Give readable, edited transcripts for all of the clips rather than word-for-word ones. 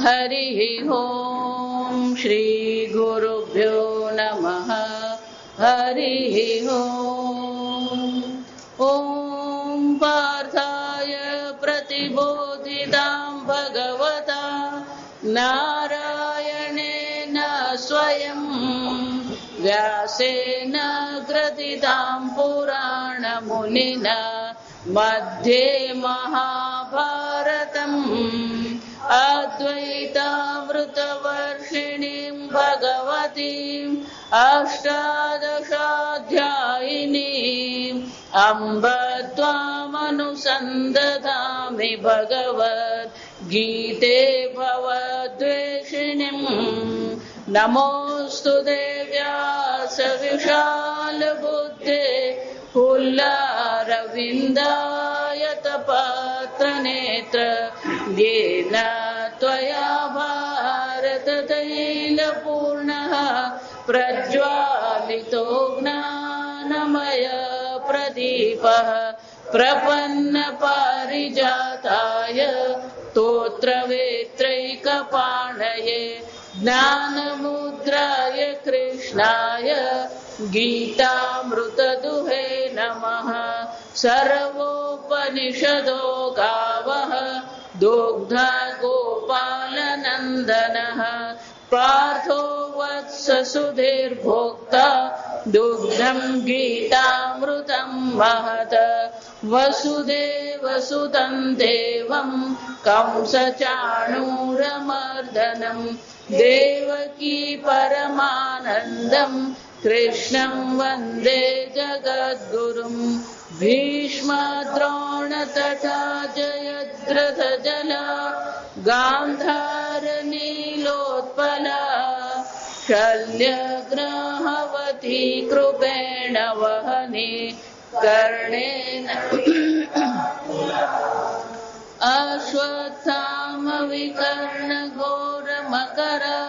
हरिः ओम् श्री गुरुभ्यो नमः हरिः ओम् ॐ पार्थाय प्रतिबोधितां भगवता नारायणेन स्वयं व्यासेन ग्रथितां पुराणमुनिना मध्ये महाभारतम् अद्वैतामृतवर्षिणीं भगवतीम् अष्टादशाध्यायिनीम् अम्ब त्वामनुसन्दधामि भगवद्गीते भवद्वेषिणीम् नमोऽस्तु देव्यास विशालबुद्धे हुल्लारविन्दायतपात्रनेत्र येन त्वया भारततैलपूर्णः प्रज्वालितो ज्ञानमय प्रदीपः प्रपन्नपारिजाताय स्तोत्रवेत्रैकपाणये ज्ञानमुद्राय कृष्णाय गीतामृतदुहे नमः। सर्वोपनिषदो गावः दुग्धा गोपालनन्दनः पार्थो वत्स सुधीर्भोक्ता दुग्धं गीतामृतं महत् वसुदेवसुतं देवं कंसचाणूरमर्दनं देवकी परमानन्दं कृष्णं वन्दे जगद्गुरुं भीष्मद्रोणतथा जयद्रथजला गान्धारनीलोत्पला शल्यग्राहवती कृपेण वहने कर्णेन अश्वत्थामविकर्णघोरमकरा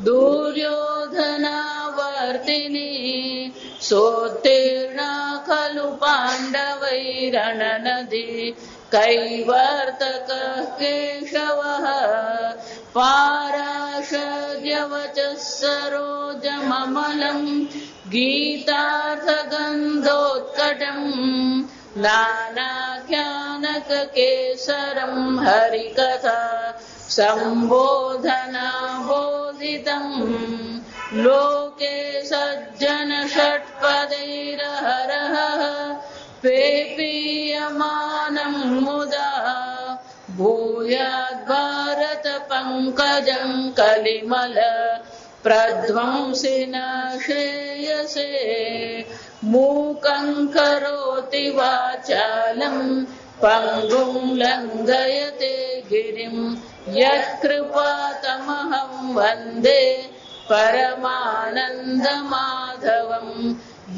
दुर्योधनावर्तिनी सोत्तीर्णा खलु पाण्डवैरणनदी कैवर्तकः केशवः पाराशर्यवचः सरोजममलं गीतार्थगन्धोत्कटम् नानाख्यानककेसरं हरिकथा सम्बोधनाबोधितम् लोके सज्जन षट्पदैरहरः पेपीयमानं मुदा भूयाद्भारत पङ्कजं कलिमल प्रध्वंसिन श्रेयसे मूकं करोति वाचालं पङ्गुं लङ्घयते गिरिं यत्कृपातमहं वन्दे परमानन्दमाधवं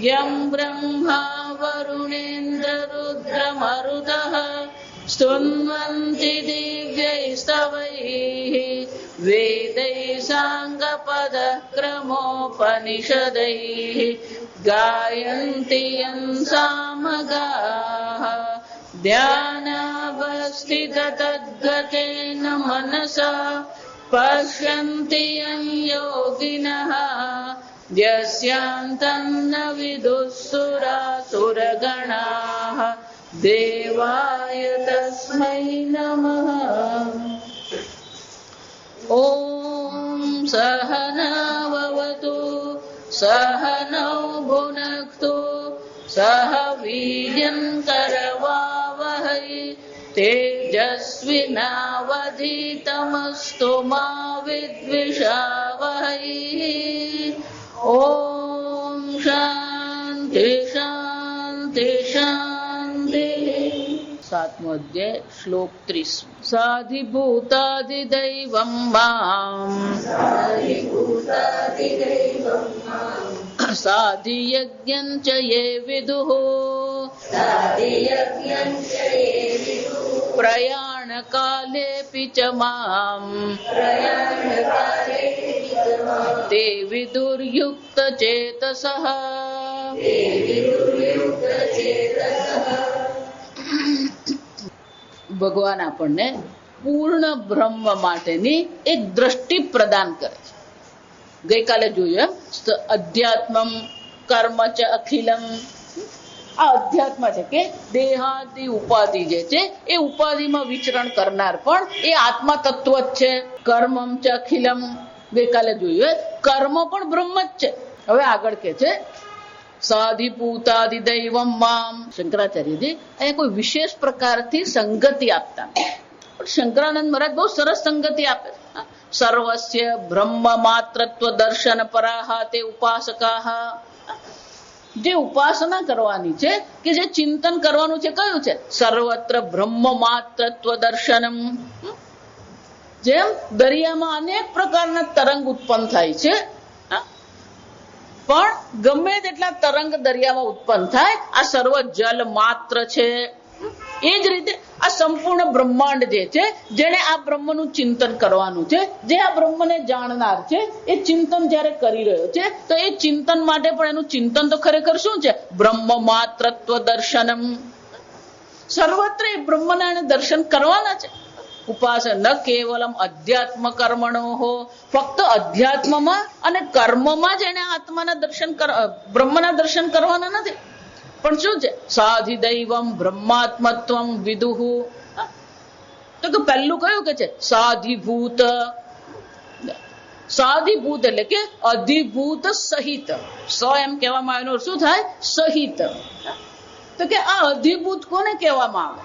यं ब्रह्मा वरुणेन्द्ररुद्रमरुतः स्तुन्वन्ति दिव्यैस्तवैः वेदैः साङ्गपदक्रमोपनिषदैः गायन्ति यं सामगाः ध्यानावस्थिततद्गतेन मनसा पश्यन्ति यं योगिनः यस्यान्तं न विदुःसुरासुरगणाः देवाय तस्मै नमः। ॐ सहनाववतु सहनौ भुनक्तु सह वीर्यं करवावहै तेजस्विनावधीतमस्तु मा विद्विषावहै। ॐ शान्ति शान्ति शान्ति। सातमो अध्याय श्लोक 30। साधिभूतादिदैवं माम् साधियज्ञं च ये विदुः प्रयाणकालेऽपि च माम् ते विदुर्युक्तचेतसः। ભગવાન આપણને પૂર્ણ બ્રહ્મ માટેની એક દ્રષ્ટિ પ્રદાન કરે છે. ગઈકાલે જોયું અધ્યાત્મમ કર્મ ચ અખિલમ. આ અધ્યાત્મ છે કે દેહાદિ ઉપાધિ જે છે એ ઉપાધિમાં વિચરણ કરનાર પણ એ આત્મા તત્વ જ છે. કર્મમ ચ અખિલમ ગઈકાલે જોયું કર્મ પણ બ્રહ્મ જ છે. હવે આગળ કે છે સાધિભૂતાદિ દૈવમ મામ. શંકરાચાર્યજી અહીંયા કોઈ વિશેષ પ્રકારથી સંગતિ આપતા પણ શંકરાનંદ મહારાજ બહુ સરસ સંગતિ આપે છે. સર્વસ્ય બ્રહ્મ માત્રત્વ દર્શન પરાહા તે ઉપાસકાહ. જે ઉપાસના કરવાની છે કે જે ચિંતન કરવાનું છે કયું છે? સર્વત્ર બ્રહ્મ માત્રત્વ દર્શનમ. જેમ દરિયામાં અનેક પ્રકારના તરંગ ઉત્પન્ન થાય છે પણ ગમે તેટલા તરંગ દરિયામાં ઉત્પન્ન થાય આ સર્વ જલ માત્ર છે. એ જ રીતે આ સંપૂર્ણ બ્રહ્માંડ જે છે જેને આ બ્રહ્મનું ચિંતન કરવાનું છે, જે આ બ્રહ્મને જાણનાર છે, એ ચિંતન જયારે કરી રહ્યો છે તો એ ચિંતન માટે પણ એનું ચિંતન તો ખરેખર શું છે? બ્રહ્મ માત્રત્વ દર્શનમ. સર્વત્ર એ બ્રહ્મના એને દર્શન કરવાના છે. ઉપાસના ન કેવલમ અધ્યાત્મ કર્મણો હો. ફક્ત અધ્યાત્મમાં અને કર્મમાં જ એને આત્માના દર્શન બ્રહ્મના દર્શન કરવાના નથી પણ શું છે? સાધિદૈવમ બ્રહ્માત્મત્વમ વિદુહુ. તો કે પહેલું કયું કે છે? સાધિભૂત. સાધિભૂત એટલે કે અધિભૂત સહિત. સ એમ કહેવામાં આવે શું થાય? સહિત. તો કે આ અધિભૂત કોને કહેવામાં આવે?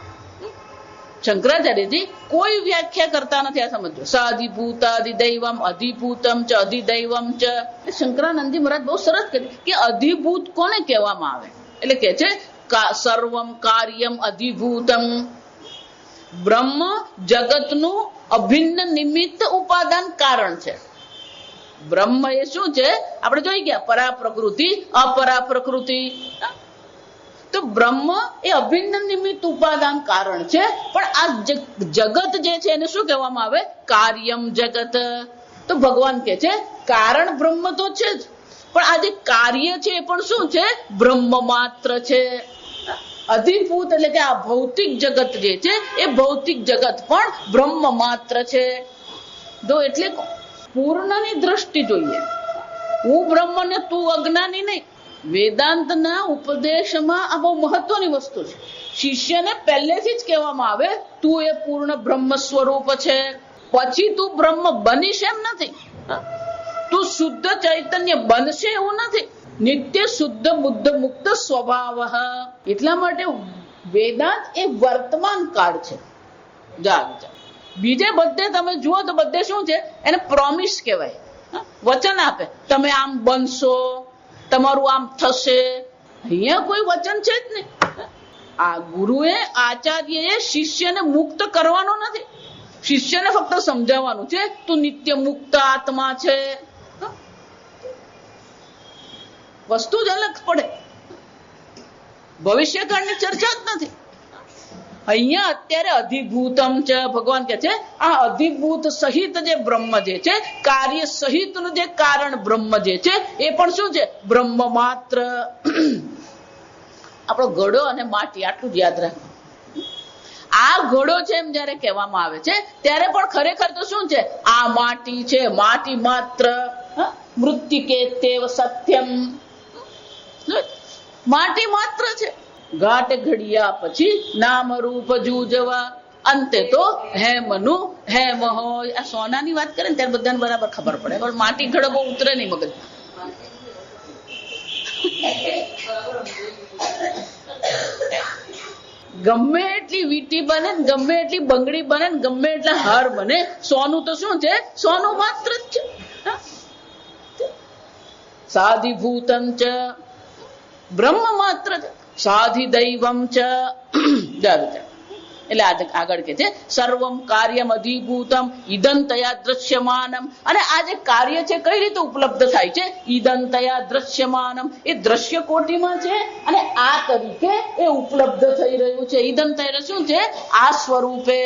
શંકરાચાર્યજી કોઈ વ્યાખ્યા કરતા નથી. આ સમજો સાધિભૂતાદિ દૈવમ અધિભૂતમ ચ અધિદૈવમ ચ. શંકરાનંદજી મહારાજ બહુ સરસ કહે કે અધિભૂત કોને કહેવામાં આવે એટલે કે છે સર્વમ કાર્યમ અધિભૂતમ. બ્રહ્મ જગતનું અભિન્ન નિમિત્ત ઉપાદાન કારણ છે. બ્રહ્મ એ શું છે? આપણે જોઈ ગયા પરા પ્રકૃતિ અપરા પ્રકૃતિ. તો બ્રહ્મ એ અભિન્ન નિમિત્ત ઉપાદાન કારણ છે પણ આ જગત જે છે એને શું કહેવામાં આવે? કાર્યમ જગત. તો ભગવાન કે છે કારણ બ્રહ્મ તો છે જ પણ આ જે કાર્ય છે એ પણ શું છે? બ્રહ્મ માત્ર છે. અધિભૂત એટલે કે આ ભૌતિક જગત જે છે એ ભૌતિક જગત પણ બ્રહ્મ માત્ર છે. જો એટલે પૂર્ણની દ્રષ્ટિ જોઈએ. હું બ્રહ્મ ને તું અજ્ઞાની નહીં. વેદાંતના ઉપદેશમાં આ બહુ મહત્વની વસ્તુ છે. શિષ્યને પહેલેથી જ કહેવામાં આવે તું એ પૂર્ણ બ્રહ્મ સ્વરૂપ છે. પછી તું બ્રહ્મ બનીશ એમ નથી. તું શુદ્ધ ચૈતન્ય બનશે એવું નથી. નિત્ય શુદ્ધ બુદ્ધ મુક્ત સ્વભાવ. એટલા માટે વેદાંત એ વર્તમાન કાળ છે. બીજે બધે તમે જુઓ તો બધે શું છે? એને પ્રોમિસ કહેવાય. વચન આપે તમે આમ બનશો, તમારું આમ થશે. અહીંયા કોઈ વચન છે જ નહીં. આ ગુરુએ આચાર્યએ શિષ્યને મુક્ત કરવાનો નથી. શિષ્યને ફક્ત સમજાવવાનું છે તું નિત્ય મુક્ત આત્મા છે. વસ્તુ જ અલગ પડે. ભવિષ્યકાળની ચર્ચા જ નથી. અહીંયા અત્યારે અધિભૂતમ છે. ભગવાન કે છે આ અધિભૂત સહિત જે બ્રહ્મ જે છે, કાર્ય સહિતનું જે કારણ બ્રહ્મ જે છે એ પણ શું છે? બ્રહ્મ માત્ર. આપણો ઘડો અને માટી આટલું જ યાદ રાખો. આ ઘડો છે એમ જયારે કહેવામાં આવે છે ત્યારે પણ ખરેખર તો શું છે? આ માટી છે, માટી માત્ર. મૃત્તિકે તેવ સત્યમ. માટી માત્ર છે. ઘાટ ઘડિયા પછી નામ રૂપ જૂજવા, અંતે તો હેમનું હેમ હોય. આ સોનાની વાત કરે ને ત્યારે બધાને બરાબર ખબર પડે પણ માટી ઘડો બહુ ઉતરે નહીં મગજ. ગમે એટલી વીટી બને ને ગમે એટલી બંગડી બને ને ગમે એટલા હાર બને, સોનું તો શું છે? સોનું માત્ર જ છે. સાધિભૂતમ ચ બ્રહ્મ માત્ર છે. સાધિદૈવમ ચ. એટલે આગળ કે છે સર્વમ કાર્યમ અધિભૂતમ ઇદંતયા દ્રશ્યમાનમ. અને આ જે કાર્ય છે કઈ રીતે ઉપલબ્ધ થાય છે? ઇદંતયા દ્રશ્યમાનમ. એ દ્રશ્ય કોટીમાં છે અને આ તરીકે એ ઉપલબ્ધ થઈ રહ્યું છે. ઇદંતયા શું છે? આ સ્વરૂપે.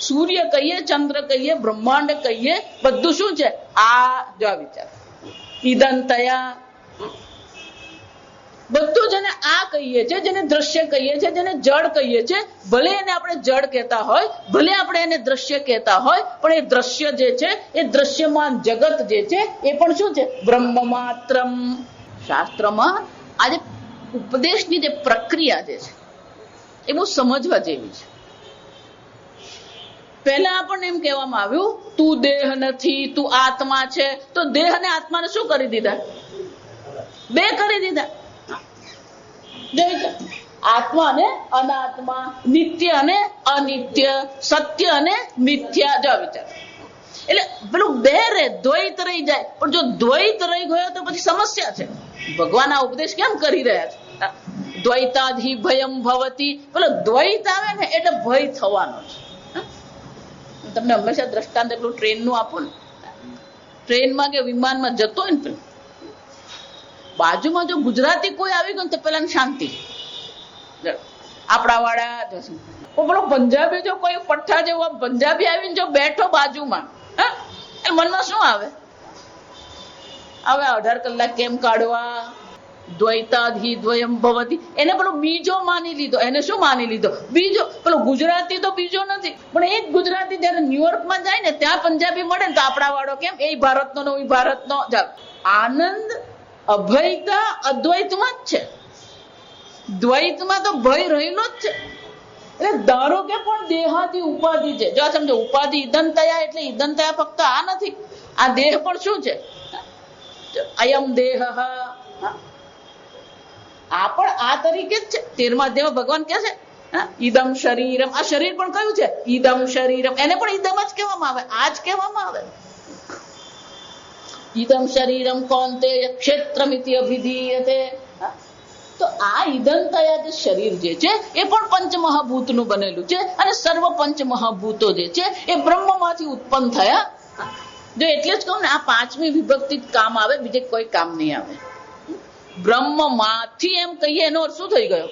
સૂર્ય કહીએ, ચંદ્ર કહીએ, બ્રહ્માંડ કહીએ, બધું શું છે? આ જો વિચાર ઇદંતયા. બધું જેને આ કહીએ છીએ, જેને દ્રશ્ય કહીએ છીએ, જેને જડ કહીએ છીએ, ભલે એને આપણે જડ કહેતા હોય, ભલે આપણે એને દ્રશ્ય કહેતા હોય, પણ એ દ્રશ્ય જે છે, એ દ્રશ્યમાન જગત જે છે, એ પણ શું છે? બ્રહ્મ માત્રમ. શાસ્ત્રમાં આજે ઉપદેશની જે પ્રક્રિયા જે છે એ બહુ સમજવા જેવી છે. પહેલા આપણને એમ કહેવામાં આવ્યું, તું દેહ નથી, તું આત્મા છે. તો દેહ અને આત્માને શું કરી દીધા? બે કરી દીધા. આત્મા અને અનાત્મા, નિત્ય અને અનિત્ય, સત્ય અને મિથ્યા. જો વિચાર, એટલે પેલું બે રે, દ્વૈત રહી જાય. પણ જો દ્વૈત રહી ગયો તો પછી સમસ્યા છે. ભગવાન આ ઉપદેશ કેમ કરી રહ્યા છે? દ્વૈતાધિ ભયમ ભવતી. પેલો દ્વૈત આવે ને એટલે ભય થવાનો છે. તમને હંમેશા દ્રષ્ટાંત પેલું ટ્રેનનું આપું ને, ટ્રેનમાં કે વિમાનમાં જતો હોય ને, પેલું બાજુમાં જો ગુજરાતી કોઈ આવી ગયું તો પેલા શાંતિ. આપણા વાળા પેલો પંજાબી જો કોઈ પઠ્ઠા જેવો પંજાબી આવીને જો બેઠો બાજુમાં, એ મનમાં શું આવે? હવે 18 કલાક કેમ કાઢવા? દ્વૈતાધિ દ્વયમ ભવતી. એને પેલો બીજો માની લીધો. એને શું માની લીધો? બીજો. પેલો ગુજરાતી તો બીજો નથી, પણ એ જ ગુજરાતી જયારે ન્યુયોર્કમાં જાય ને ત્યાં પંજાબી મળે ને તો આપણા વાળો કેમ? એ ભારતનો એ ભારતનો. આનંદ અભયતા અદ્વૈતમાં જ છે. દ્વૈતમાં તો ભય રહેલો જ છે. એટલે ધારો કે પણ દેહાથી ઉપાધિ છે. જો સમજો, ઉપાધિ ઈદંતયા, એટલે ઈદંતયા ફક્ત આ નથી, આ દેહ પણ શું છે? અયમ દેહ. આ પણ આ તરીકે જ છે. 13મા અધ્યાયમાં ભગવાન કહે છે, ઈદમ શરીરમ. આ શરીર પણ કયું છે? ઈદમ શરીરમ. એને પણ ઈદમ જ કહેવામાં આવે, આ જ કહેવામાં આવે. ઈદમ શરીરમ કૌંતેય ક્ષેત્રમિતિ અભિધીયતે. તો આ ઈદંતયા જે શરીર જે છે એ પણ પંચમહાભૂતનું બનેલું છે, અને સર્વ પંચમહાભૂતો જે છે એ બ્રહ્મમાંથી ઉત્પન્ન થયા. જો એટલે જ કહું ને, આ 5મી વિભક્તિ કામ આવે, બીજે કોઈ કામ નહીં આવે. બ્રહ્મમાંથી એમ કહીએ એનો અર્થ શું થઈ ગયો?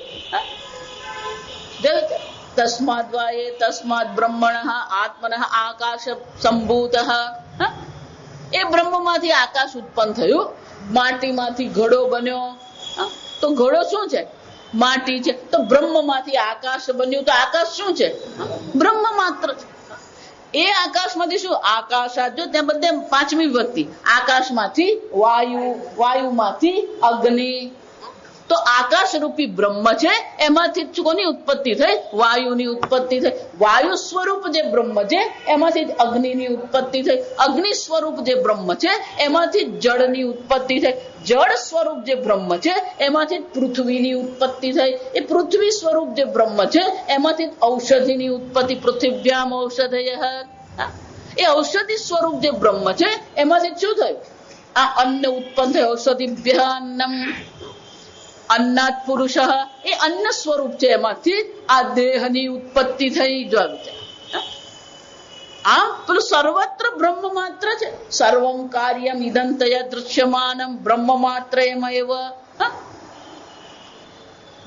તસ્માદ વાયે તસ્માદ બ્રહ્મણઃ આત્મનઃ આકાશ સંભૂતઃ. એ બ્રહ્મમાંથી આકાશ ઉત્પન્ન થયું. માટીમાંથી ઘડો બન્યો. તો ઘડો શું છે? માટી છે. તો બ્રહ્મમાંથી આકાશ બન્યું. તો આકાશ શું છે? બ્રહ્મ માત્ર છે. એ આકાશમાંથી શું? આકાશાત. જો ત્યાં બધે 5મી વિભક્તિ. આકાશમાંથી વાયુ, વાયુમાંથી અગ્નિ. તો આકાશ રૂપી બ્રહ્મ છે, એમાંથી કોની ઉત્પત્તિ થઈ? વાયુની ઉત્પત્તિ થઈ. વાયુ સ્વરૂપ જે બ્રહ્મ છે એમાંથી અગ્નિની ઉત્પત્તિ થઈ. અગ્નિ સ્વરૂપ જે બ્રહ્મ છે એમાંથી જળની ઉત્પત્તિ થઈ. જળ સ્વરૂપ જે બ્રહ્મ છે એમાંથી પૃથ્વીની ઉત્પત્તિ થઈ. એ પૃથ્વી સ્વરૂપ જે બ્રહ્મ છે એમાંથી ઔષધિની ઉત્પત્તિ. પૃથિવ્યામ ઔષધયઃ. એ ઔષધિ સ્વરૂપ જે બ્રહ્મ છે એમાંથી શું થયું? આ અન્ન ઉત્પન્ન થયું. ઔષધિભ્યઃ અન્નમ. અન્નાત પુરુષ. એ અન્ન સ્વરૂપ છે, એમાંથી આ દેહની ઉત્પત્તિ થઈ. જો આમ પેલું સર્વત્ર બ્રહ્મ માત્ર છે. સર્વમ કાર્યમ ઇદંતયા દૃશ્યમાનમ બ્રહ્મ માત્ર એવ.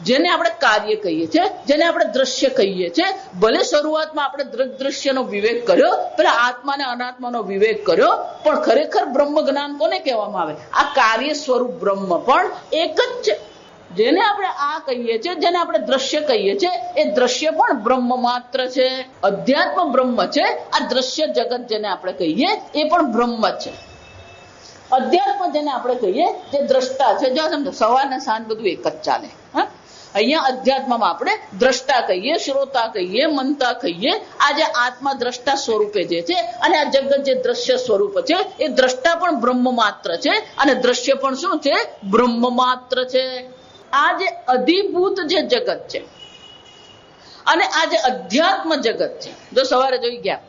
જેને આપણે કાર્ય કહીએ છીએ, જેને આપણે દ્રશ્ય કહીએ છીએ, ભલે શરૂઆતમાં આપણે દ્રશ્યનો વિવેક કર્યો, પેલા આત્મા અને અનાત્માનો વિવેક કર્યો, પણ ખરેખર બ્રહ્મ જ્ઞાન કોને કહેવામાં આવે? આ કાર્ય સ્વરૂપ બ્રહ્મ પણ એક જ છે. જેને આપણે આ કહીએ છીએ, જેને આપણે દ્રશ્ય કહીએ છીએ, એ દ્રશ્ય પણ બ્રહ્મ માત્ર છે. અધ્યાત્મ બ્રહ્મ છે. આ દ્રશ્ય જગત જેને આપણે કહીએ એ પણ બ્રહ્મ છે. અધ્યાત્મ જેને આપણે કહીએ, જે દ્રષ્ટા છે. જો સમજો, સવારને સાંજ બધું એક જ ચાલે. અહીંયા અધ્યાત્મમાં આપણે દ્રષ્ટા કહીએ, શ્રોતા કહીએ, મંતા કહીએ. આ જે આત્મા દ્રષ્ટા સ્વરૂપે જે છે, અને આ જગત જે દ્રશ્ય સ્વરૂપ છે, એ દ્રષ્ટા પણ બ્રહ્મ માત્ર છે, અને દ્રશ્ય પણ શું છે? બ્રહ્મ માત્ર છે. આ જે અધિભૂત જે જગત છે અને આ જે અધ્યાત્મ જગત છે, જો સવારે જોઈ ગયા,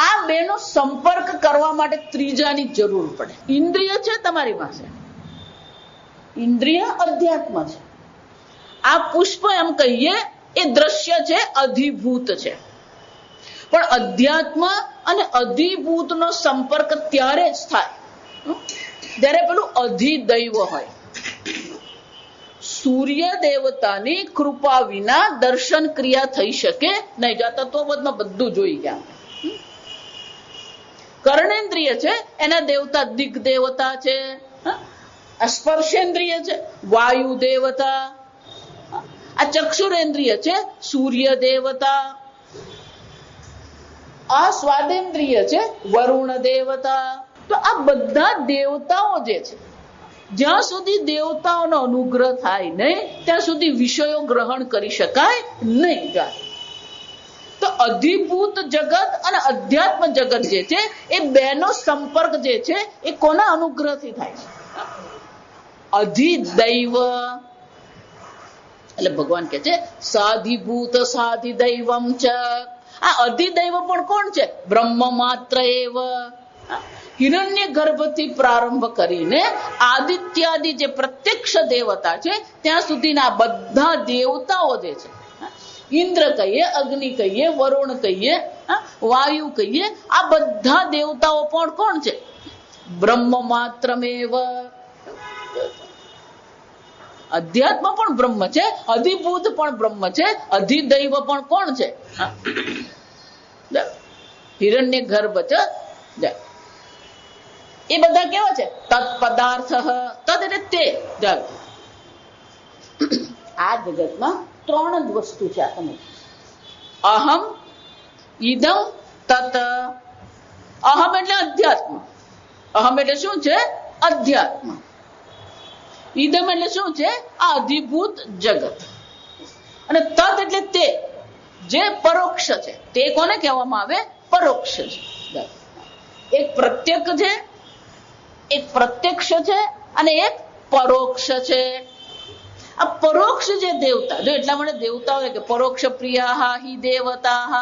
આ બેનો સંપર્ક કરવા માટે ત્રીજાની જરૂર પડે. ઇન્દ્રિય છે તમારી પાસે, ઇન્દ્રિય અધ્યાત્મ છે. આ પુષ્પ એમ કહીએ એ દ્રશ્ય છે, અધિભૂત છે. પણ અધ્યાત્મ અને અધિભૂતનો સંપર્ક ત્યારે જ થાય જ્યારે પેલું અધિદૈવ હોય. સૂર્ય દેવતાની કૃપા વિના દર્શન ક્રિયા થઈ શકે નહીં. જો તત્વબોધમાં બધું જોઈ ગયા. કર્ણેન્દ્રિય છે, એના દેવતા દિગ્દેવતા છે. આ સ્પર્શેન્દ્રિય છે વાયુ દેવતા, આ ચક્ષુરેન્દ્રિય છે સૂર્ય દેવતા, આ સ્વાદેન્દ્રિય છે વરુણ દેવતા. તો આ બધા દેવતાઓ જે છે, જ્યાં સુધી દેવતાઓનો અનુગ્રહ થાય નહીં ત્યાં સુધી વિષયો ગ્રહણ કરી શકાય નહીં. તો અધિભૂત જગત અને અધ્યાત્મ જગત જે છે એ બેનો સંપર્ક જે છે એ કોના અનુગ્રહથી થાય છે? અધિદૈવ. એટલે ભગવાન કે છે સાધિભૂત સાધિદૈવમ ચ. આ અધિદૈવ પણ કોણ છે? બ્રહ્મ માત્ર એવ. હિરણ્ય ગર્ભથી પ્રારંભ કરીને આદિત્યાદિ જે પ્રત્યક્ષ દેવતા છે ત્યાં સુધીના બધા દેવતાઓ જે છે, ઇન્દ્ર કહીએ, અગ્નિ કહીએ, વરુણ કહીએ, વાયુ કહીએ, આ બધા દેવતાઓ પણ કોણ છે? બ્રહ્મ માત્રમેવ. અધ્યાત્મ પણ બ્રહ્મ છે, અધિભૂત પણ બ્રહ્મ છે, અધિદૈવ પણ કોણ છે? હિરણ્ય ગર્ભ છે. એ બધા કેવા છે? તત્પદાર્થ. તદ એટલે તે. આ જગતમાં ત્રણ જ વસ્તુ છે. આ તમે અહમ, ઇદમ, તત. અહમ એટલે અધ્યાત્મ. અહમ એટલે શું છે? અધ્યાત્મ. ઇદમ એટલે શું છે? આ અધિભૂત જગત. અને તત એટલે તે, જે પરોક્ષ છે. તે કોને કહેવામાં આવે? પરોક્ષ છે. એક પ્રત્યક્ષ છે, એક પ્રત્યક્ષ છે અને એક પરોક્ષ છે. આ પરોક્ષ જે દેવતા, જો એટલા માટે દેવતાઓ કે પરોક્ષ પ્રિયા હિ દેવતા.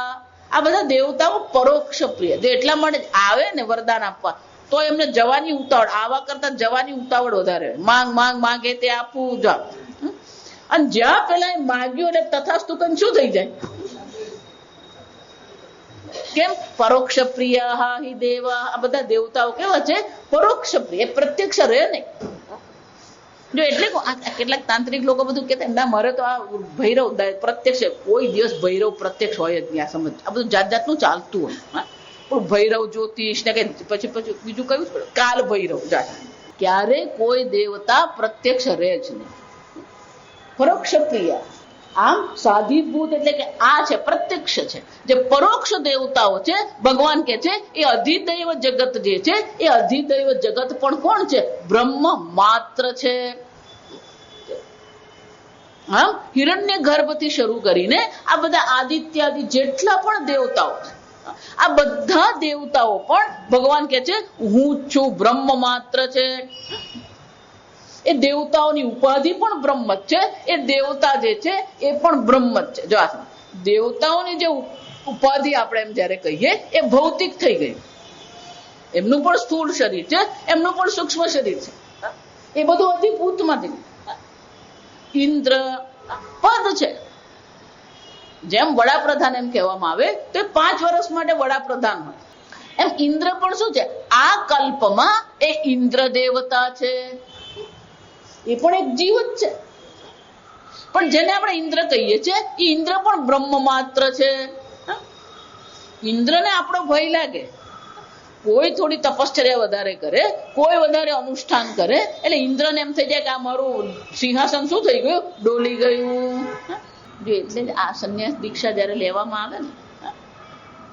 આ બધા દેવતાઓ પરોક્ષ પ્રિય, જો એટલા માટે આવે ને વરદાન આપવા તો એમને જવાની ઉતાવળ, આવા કરતા જવાની ઉતાવળ વધારે. માંગ માંગ માંગે તે આપવું જા. અને જ્યાં પેલા માગ્યું એટલે તથાસ્તુ કઈ શું થઈ જાય? કેમ? પરોક્ષ પ્રિય હિ દેવ. આ બધા દેવતાઓ કેવા છે? પરોક્ષ પ્રિય. પ્રત્યક્ષ રહે નહીં. જો એટલે કેટલાક તાંત્રિક લોકો બધું કહેતા ના મારે તો આ ભૈરવ પ્રત્યક્ષ. કોઈ દિવસ ભૈરવ પ્રત્યક્ષ હોય જ નહીં. આ સમજ, આ બધું જાત જાતનું ચાલતું હોય. પણ ભૈરવ જ્યોતિષ ને કે પછી બીજું કયું કાલ ભૈરવ જાત. ક્યારે કોઈ દેવતા પ્રત્યક્ષ રહે જ નહીં. પરોક્ષ પ્રિય. આમ સાધિભૂત એટલે કે આ છે પ્રત્યક્ષ છે. જે પરોક્ષ દેવતાઓ છે ભગવાન કે છે એ અધિદૈવ જગત જે છે એ અધિદૈવ જગત પણ કોણ છે? બ્રહ્મ માત્ર છે. આમ હિરણ્ય ગર્ભથી શરૂ કરીને આ બધા આદિત્યાદિ જેટલા પણ દેવતાઓ છે, આ બધા દેવતાઓ પણ ભગવાન કે છે હું છું બ્રહ્મ માત્ર છે. એ દેવતાઓની ઉપાધિ પણ બ્રહ્મ જ છે. એ દેવતા જે છે એ પણ બ્રહ્મ જ છે. જો દેવતાઓની જે ઉપાધિ આપણે એમ જયારે કહીએ એ ભૌતિક થઈ ગઈ. એમનું પણ સ્થૂળ શરીર છે, એમનું પણ સૂક્ષ્મ શરીર છે. એ બધું અધિભૂતમાંથી. ઇન્દ્ર પદ છે. જેમ વડાપ્રધાન એમ કહેવામાં આવે તો 5 વર્ષ માટે વડાપ્રધાન હોય, એમ ઇન્દ્ર પણ શું છે? આ કલ્પમાં એ ઇન્દ્ર દેવતા છે. એ પણ એક જીવ જ છે. પણ જેને આપણે ઇન્દ્ર કહીએ છીએ એ ઇન્દ્ર પણ બ્રહ્મ માત્ર છે. ઇન્દ્રને આપણો ભય લાગે. કોઈ થોડી તપશ્ચર્યા વધારે કરે, કોઈ વધારે અનુષ્ઠાન કરે એટલે ઇન્દ્રને એમ થઈ જાય કે આ મારું સિંહાસન શું થઈ ગયું? ડોલી ગયું. એટલે આ સંન્યાસ દીક્ષા જયારે લેવામાં આવે ને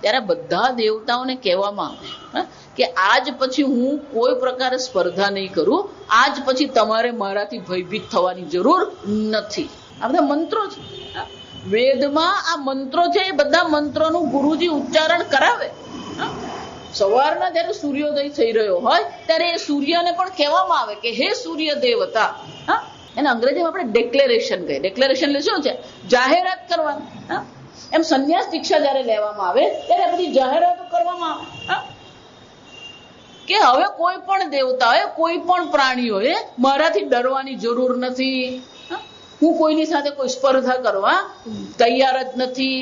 ત્યારે બધા દેવતાઓને કહેવામાં આવે કે આજ પછી હું કોઈ પ્રકારે સ્પર્ધા નહીં કરું. આજ પછી તમારે મારાથી ભયભીત થવાની જરૂર નથી. આ બધા મંત્રો છે. વેદમાં આ મંત્રો છે. એ બધા મંત્રોનું ગુરુજી ઉચ્ચારણ કરાવે. સવારના જયારે સૂર્યોદય થઈ રહ્યો હોય ત્યારે એ સૂર્યને પણ કહેવામાં આવે કે હે સૂર્ય દેવતા. એને અંગ્રેજીમાં આપણે ડિક્લેરેશન કહીએ. ડિક્લેરેશન એટલે શું છે? જાહેરાત કરવાની. એમ સંન્યાસ દીક્ષા જયારે લેવામાં આવે ત્યારે બધી જાહેરાતો કરવામાં આવે કે હવે કોઈ પણ દેવતાએ, કોઈ પણ પ્રાણીઓએ મારાથી ડરવાની જરૂર નથી. હું કોઈની સાથે કોઈ સ્પર્ધા કરવા તૈયાર જ નથી.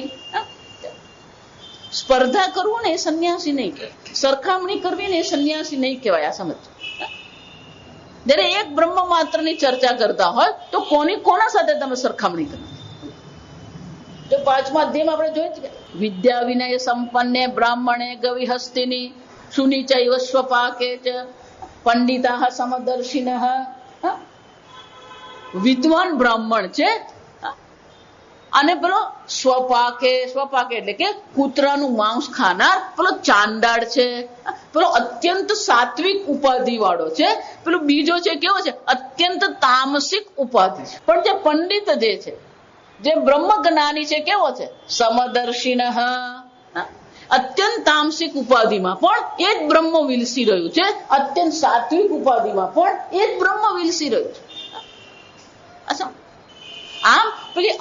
સ્પર્ધા કરવું ને એ સંન્યાસી નહીં કહેવાય. સરખામણી કરવી ને એ સંન્યાસી નહીં કહેવાય. આ સમજ. જયારે એક બ્રહ્મ માત્રની ચર્ચા કરતા હોય તો કોના સાથે તમે સરખામણી કરો? જો 5મા અધ્યાયમાં આપણે જોઈએ છે વિદ્યા વિનય સંપન્ને બ્રાહ્મણે ગવિહસ્તિની સુનિચૈવ સ્વપાકે ચ પંડિતા સમદર્શિનઃ વિદ્વાન બ્રાહ્મણ છે, અને પેલો સ્વપાકે એટલે કે કૂતરાનું માંસ ખાનાર પેલો ચાંડાળ છે, પેલો અત્યંત સાત્વિક ઉપાધિ વાળો છે, પેલો બીજો છે કેવો છે અત્યંત તામસિક ઉપાધિ છે. પણ જે પંડિત જે છે, જે બ્રહ્મ જ્ઞાની છે કેવો છે સમદર્શિન, અત્યંત તામસિક ઉપાધિમાં પણ એ જ બ્રહ્મ વિલસી રહ્યું છે, અત્યંત સાત્વિક ઉપાધિમાં પણ એ જ બ્રહ્મ વિલસી રહ્યું છે. અચ્છા, આમ પેલી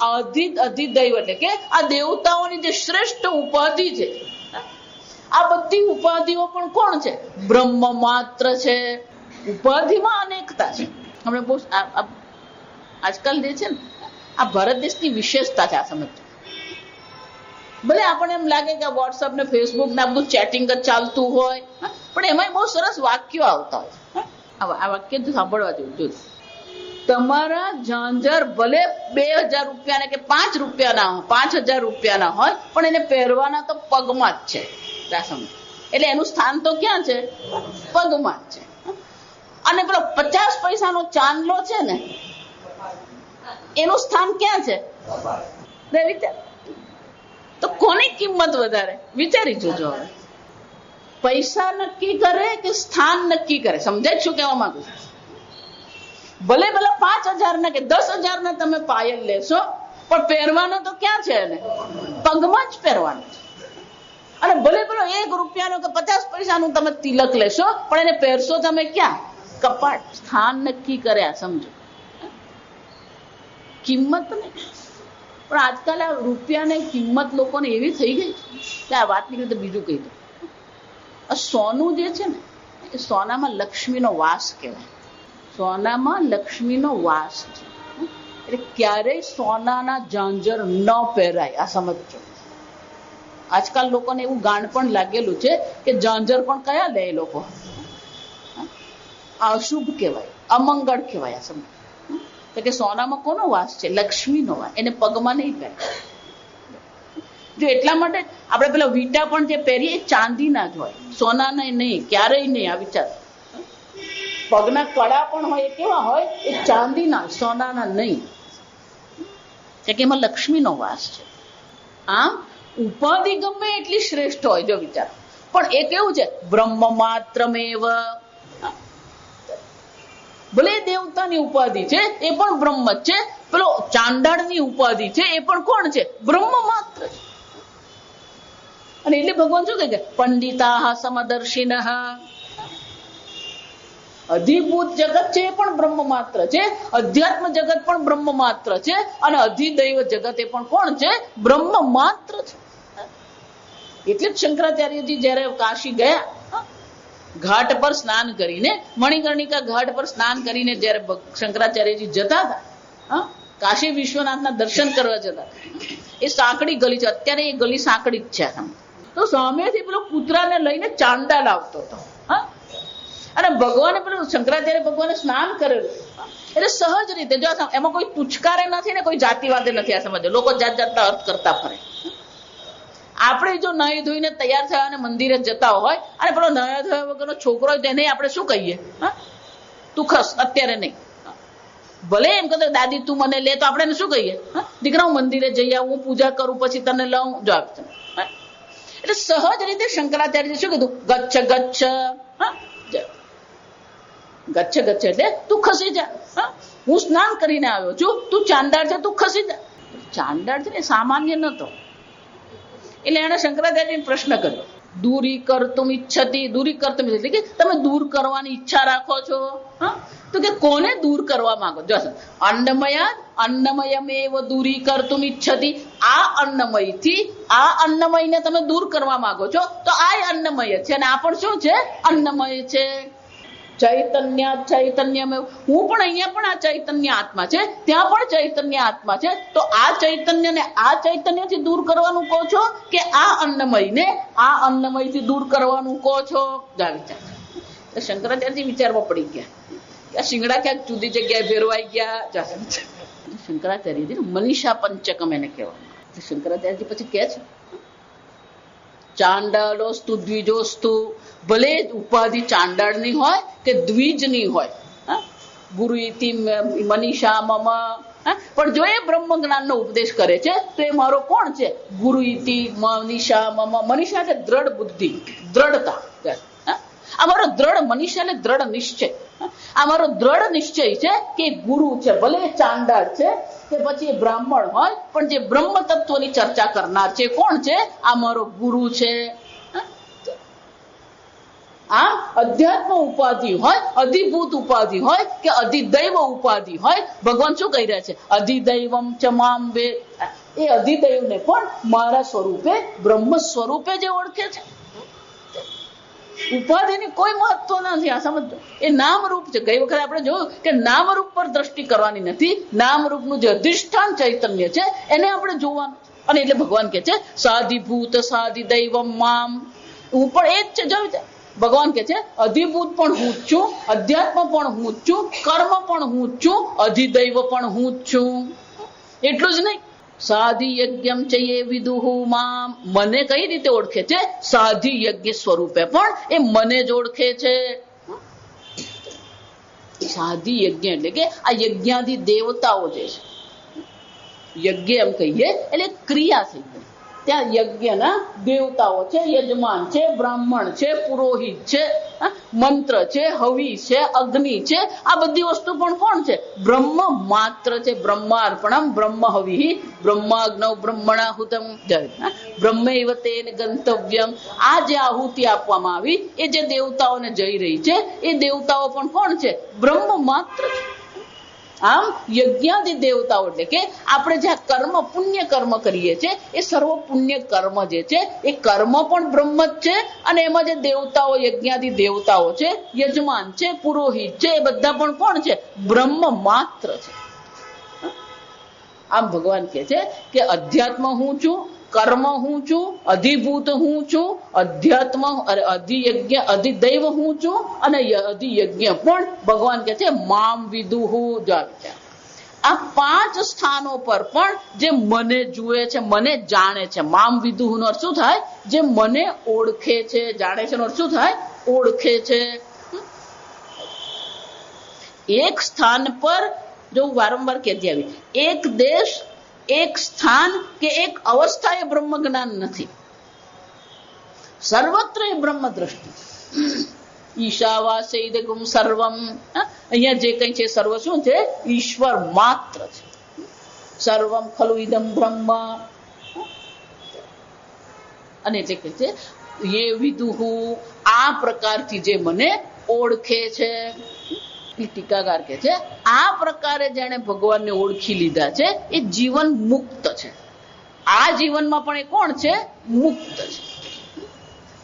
અધિદૈવ એટલે કે આ દેવતાઓની જે શ્રેષ્ઠ ઉપાધિ છે, આ બધી ઉપાધિઓ પણ કોણ છે બ્રહ્મ માત્ર છે. ઉપાધિમાં અનેકતા છે. આપણે બહુ આજકાલ જે છે ને આ ભારત દેશની વિશેષતા છે. આ સમજ ભલે આપણને એમ લાગે કે વોટ્સઅપ ને ફેસબુક ને આ બધું ચેટિંગ જ ચાલતું હોય, પણ એમાં બહુ સરસ વાક્યો આવતા હોય. આ વાક્ય સાંભળવા જેવું. તમારા ઝાંઝર ભલે 2000 રૂપિયાના કે 5 રૂપિયાના 5000 રૂપિયાના હોય, પણ એને પહેરવાના તો પગમાં જ છે. એટલે એનું સ્થાન તો ક્યાં છે પગમાં જ છે. અને પેલો 50 પૈસાનો ચાંદલો છે ને એનું સ્થાન ક્યાં છે? તો કોની કિંમત વધારે વિચારી જોજો. પૈસા નક્કી કરે કે સ્થાન નક્કી કરે? સમજાય શું કહેવા માંગુ છું? ભલે 5000 ના કે 10,000 ના તમે પાયલ લેશો, પણ પહેરવાનો તો ક્યાં છે એને પગમાં જ પહેરવાનો છે. અને ભલે પેલો 1 રૂપિયાનો કે 50 પૈસાનું તમે તિલક લેશો, પણ એને પહેરશો તમે ક્યાં કપાટ. સ્થાન નક્કી કર્યા, સમજો કિંમત નહીં. પણ આજકાલ આ રૂપિયાની કિંમત લોકોને એવી થઈ ગઈ કે આ વાત નીકળે તો બીજું કહી દઉં. આ સોનું જે છે ને એ સોનામાં લક્ષ્મીનો વાસ કહેવાય. સોનામાં લક્ષ્મીનો વાસ છે. એટલે ક્યારેય સોનાના ઝાંઝર ન પહેરાય. આ સમજો. આજકાલ લોકોને એવું ગાણ પણ લાગેલું છે કે ઝાંઝર પણ કયા લે લોકો? અશુભ કહેવાય, અમંગળ કહેવાય. આ સમજો કે સોનામાં કોનો વાસ છે? લક્ષ્મીનો વાસ. એને પગમાં નહીં પહેરે. જો એટલા માટે આપણે પેલા વીટા પણ જે પહેરીએ એ ચાંદીના જ હોય, સોનાના નહીં, ક્યારેય નહીં. આ વિચાર. પગના કડા પણ હોય એ કેવા હોય? એ ચાંદીના, સોનાના નહીં. કે એમાં લક્ષ્મીનો વાસ છે. આમ ઉપાધિ ગમે એટલી શ્રેષ્ઠ હોય, જો વિચાર, પણ એ કેવું છે બ્રહ્મ માત્રમેવ. ભલે દેવતાની ઉપાધિ છે એ પણ બ્રહ્મ જ છે. પેલો ચાંડાળની ઉપાધિ છે એ પણ કોણ છે? બ્રહ્મ માત્ર છે. અને એટલે ભગવાન શું કહે છે? પંડિતા સમદર્શિન. અધિભૂત જગત છે એ પણ બ્રહ્મ માત્ર છે, અધ્યાત્મ જગત પણ બ્રહ્મ માત્ર છે, અને અધિદૈવ જગત એ પણ કોણ છે? બ્રહ્મ માત્ર છે. એટલે જ શંકરાચાર્યજી જયારે કાશી ગયા, ઘાટ પર સ્નાન કરીને, મણિકર્ણિકા ઘાટ પર સ્નાન કરીને જયારે શંકરાચાર્યજી જતા હતા, કાશી વિશ્વનાથના દર્શન કરવા જતા હતા, એ સાંકડી ગલી છે. અત્યારે એ ગલી સાંકડી જ છે. તો સામેથી પેલો કૂતરાને લઈને ચાંડાલ આવતો હતો. અને ભગવાને પેલું શંકરાચાર્ય ભગવાને સ્નાન કરેલું. એટલે સહજ રીતે, જો એમાં કોઈ તુચકારે નથી ને કોઈ જાતિવાદે નથી. આ સમજો. લોકો જાત જાતના અર્થ કરતા ફરે. આપણે જો નાહી ધોઈને તૈયાર થયા અને મંદિરે જતા હોય, અને પેલો નાહ્યા ધોયા વગરનો છોકરો હોય તેને આપણે શું કહીએ? તું ખસ, અત્યારે નહીં. ભલે એમ કહે દાદી તું મને લે, તો આપણે શું કહીએ? દીકરા હું મંદિરે જઈ આવું, હું પૂજા કરું, પછી તને લઉં. જો એટલે સહજ રીતે શંકરાચાર્ય શું કીધું? ગચ્છ ગચ્છ. ગચ્છ ગચ્છ એટલે તું ખસી જા. હું સ્નાન કરીને આવ્યો છું, તું ચાંડાળ છે, તું ખસી જા. ચાંડાળ છે ને સામાન્ય નતો. એટલે એને શંકરાચાર્યને પ્રશ્ન કર્યો, દૂરી કરતુમ ઈચ્છતી. દૂરી કરતુમ એટલે કે તમે દૂર કરવાની ઈચ્છા રાખો છો. તો કે કોને દૂર કરવા માંગો? જો અન્નમયમેવ દૂરી કરતુમ ઈચ્છતી. આ અન્નમયથી આ અન્નમયને તમે દૂર કરવા માંગો છો, તો આ અન્નમય છે, અને આ પણ શું છે? અન્નમય છે. ચૈતન્ય ચૈતન્યમેવ. હું પણ અહીંયા પણ આ ચૈતન્ય આત્મા છે, ત્યાં પણ ચૈતન્ય આત્મા છે. તો આ ચૈતન્યને આ ચૈતન્યથી દૂર કરવાનું કહો છો, કે આ અન્નમયને આ અન્નમયથી દૂર કરવાનું કહો છો? જા વિચાર. શંકરાચાર્યજી વિચારમાં પડી ગયા. શિંગડા ક્યાંક જુદી જગ્યાએ ફેરવાઈ ગયા. શંકરાચાર્યજી મનીષા પંચકમ એને કહેવામાં. શંકરાચાર્યજી પછી કે છે, ચાંડાલોસ્તુ દ્વિજોસ્તુ. ભલે ઉપાધિ ચાંડાળની હોય કે દ્વિજની હોય, ગુરુ ઇતિ મનીષા મમ. પણ જો એ બ્રહ્મ જ્ઞાનનો ઉપદેશ કરે છે તો એ મારો કોણ છે? ગુરુ ઇતિ મનીષા મમ. મનીષા એટલે દ્રઢ બુદ્ધિ, દ્રઢતા. આ મારો દ્રઢ મનીષા એટલે દ્રઢ નિશ્ચય. આ મારો દ્રઢ નિશ્ચય છે કે ગુરુ છે, ભલે ચાંડાળ છે કે પછી એ બ્રાહ્મણ હોય, પણ જે બ્રહ્મ તત્વની ચર્ચા કરનાર છે કોણ છે? આ મારો ગુરુ છે. આ અધ્યાત્મ ઉપાધિ હોય, અધિભૂત ઉપાધિ હોય કે અધિદૈવ ઉપાધિ હોય, ભગવાન શું કહી રહ્યા છે? અધિદૈવમ ચ મામ વેદ. એ અધિદૈવને પણ મારા સ્વરૂપે, બ્રહ્મ સ્વરૂપે જે ઓળખે છે. ઉપાધિની કોઈ મહત્વ નથી. આ સમજો, એ નામરૂપ છે. ગઈ વખતે આપણે જોયું કે નામરૂપ પર દ્રષ્ટિ કરવાની નથી, નામરૂપનું જે અધિષ્ઠાન ચૈતન્ય છે એને આપણે જોવાનું. અને એટલે ભગવાન કે છે સાધિભૂત સાધિદૈવમ મામ. હું પણ એ જ છે. જોયું, ભગવાન કે છે અધિભૂત પણ હું જ છું, અધ્યાત્મ પણ હું જ છું, કર્મ પણ હું જ છું, અધિદૈવ પણ હું જ છું. એટલું જ નહીં, સાધિ યજ્ઞમ ચયે વિદુહુ મામ. મને કઈ રીતે ઓળખે છે? સાધિ યજ્ઞ સ્વરૂપે પણ એ મને જ ઓળખે છે. સાધિ યજ્ઞ એટલે કે આ યજ્ઞાદિ દેવતાઓ જે છે, યજ્ઞ એમ કહીએ એટલે ક્રિયા થઈ ગઈ. ત્યાં યજ્ઞના દેવતાઓ છે, યજમાન છે, બ્રાહ્મણ છે, પુરોહિત છે, મંત્ર છે, હવિ છે, અગ્નિ છે. આ બધી વસ્તુ પણ કોણ છે? બ્રહ્મ માત્ર છે. બ્રહ્માર્પણમ બ્રહ્મ હવિ બ્રહ્માગ્નૌ બ્રહ્મણાહુતમ. બ્રહ્મૈવ તેન ગંતવ્યમ. આ જે આહુતિ આપવામાં આવી એ જે દેવતાઓને જઈ રહી છે, એ દેવતાઓ પણ કોણ છે? બ્રહ્મ માત્ર છે. આમ યજ્ઞાદિ દેવતાઓ એટલે કે આપણે જ્યાં કર્મ, પુણ્ય કર્મ કરીએ છીએ એ સર્વ પુણ્ય કર્મ જે છે એ કર્મ પણ બ્રહ્મ જ છે. અને એમાં જે દેવતાઓ, યજ્ઞાદિ દેવતાઓ છે, યજમાન છે, પુરોહિત છે, એ બધા પણ કોણ છે? બ્રહ્મ માત્ર છે. આમ ભગવાન કહે છે કે અધ્યાત્મ હું છું, કર્મ હું છું, અધિભૂત હું છું, અધ્યાત્મ અધિયજ્ઞ અધિદૈવ હું છું, અને અધિયજ્ઞ પણ ભગવાન કહે છે મામ વિદુહુ. આ 5 સ્થાનો પર પણ જે મને જુએ છે, મને જાણે છે. મામ વિદુહુ નો અર્થ શું થાય? જે મને ઓળખે છે. જાણે છે નો અર્થ શું થાય? ઓળખે છે. એક સ્થાન પર, જો વારંવાર કહેતી આવી, એક દેશ, એક સ્થાન કે એક અવસ્થા એ બ્રહ્મ જ્ઞાન નથી. સર્વત્ર એ બ્રહ્મ દ્રષ્ટિ. ઈશાવાસે ઇદગુમ સર્વમ. અહીંયા જે કઈ છે સર્વ શું છે? ઈશ્વર માત્ર છે. સર્વમ ખલુ ઇદમ બ્રહ્મ. અને એટલે કે છે યે વિદુહુ. આ પ્રકારથી જે મને ઓળખે છે. ટીકાકાર કે છે આ પ્રકારે જેને ભગવાનને ઓળખી લીધા છે એ જીવન મુક્ત છે. આ જીવનમાં પણ એ કોણ છે? મુક્ત છે.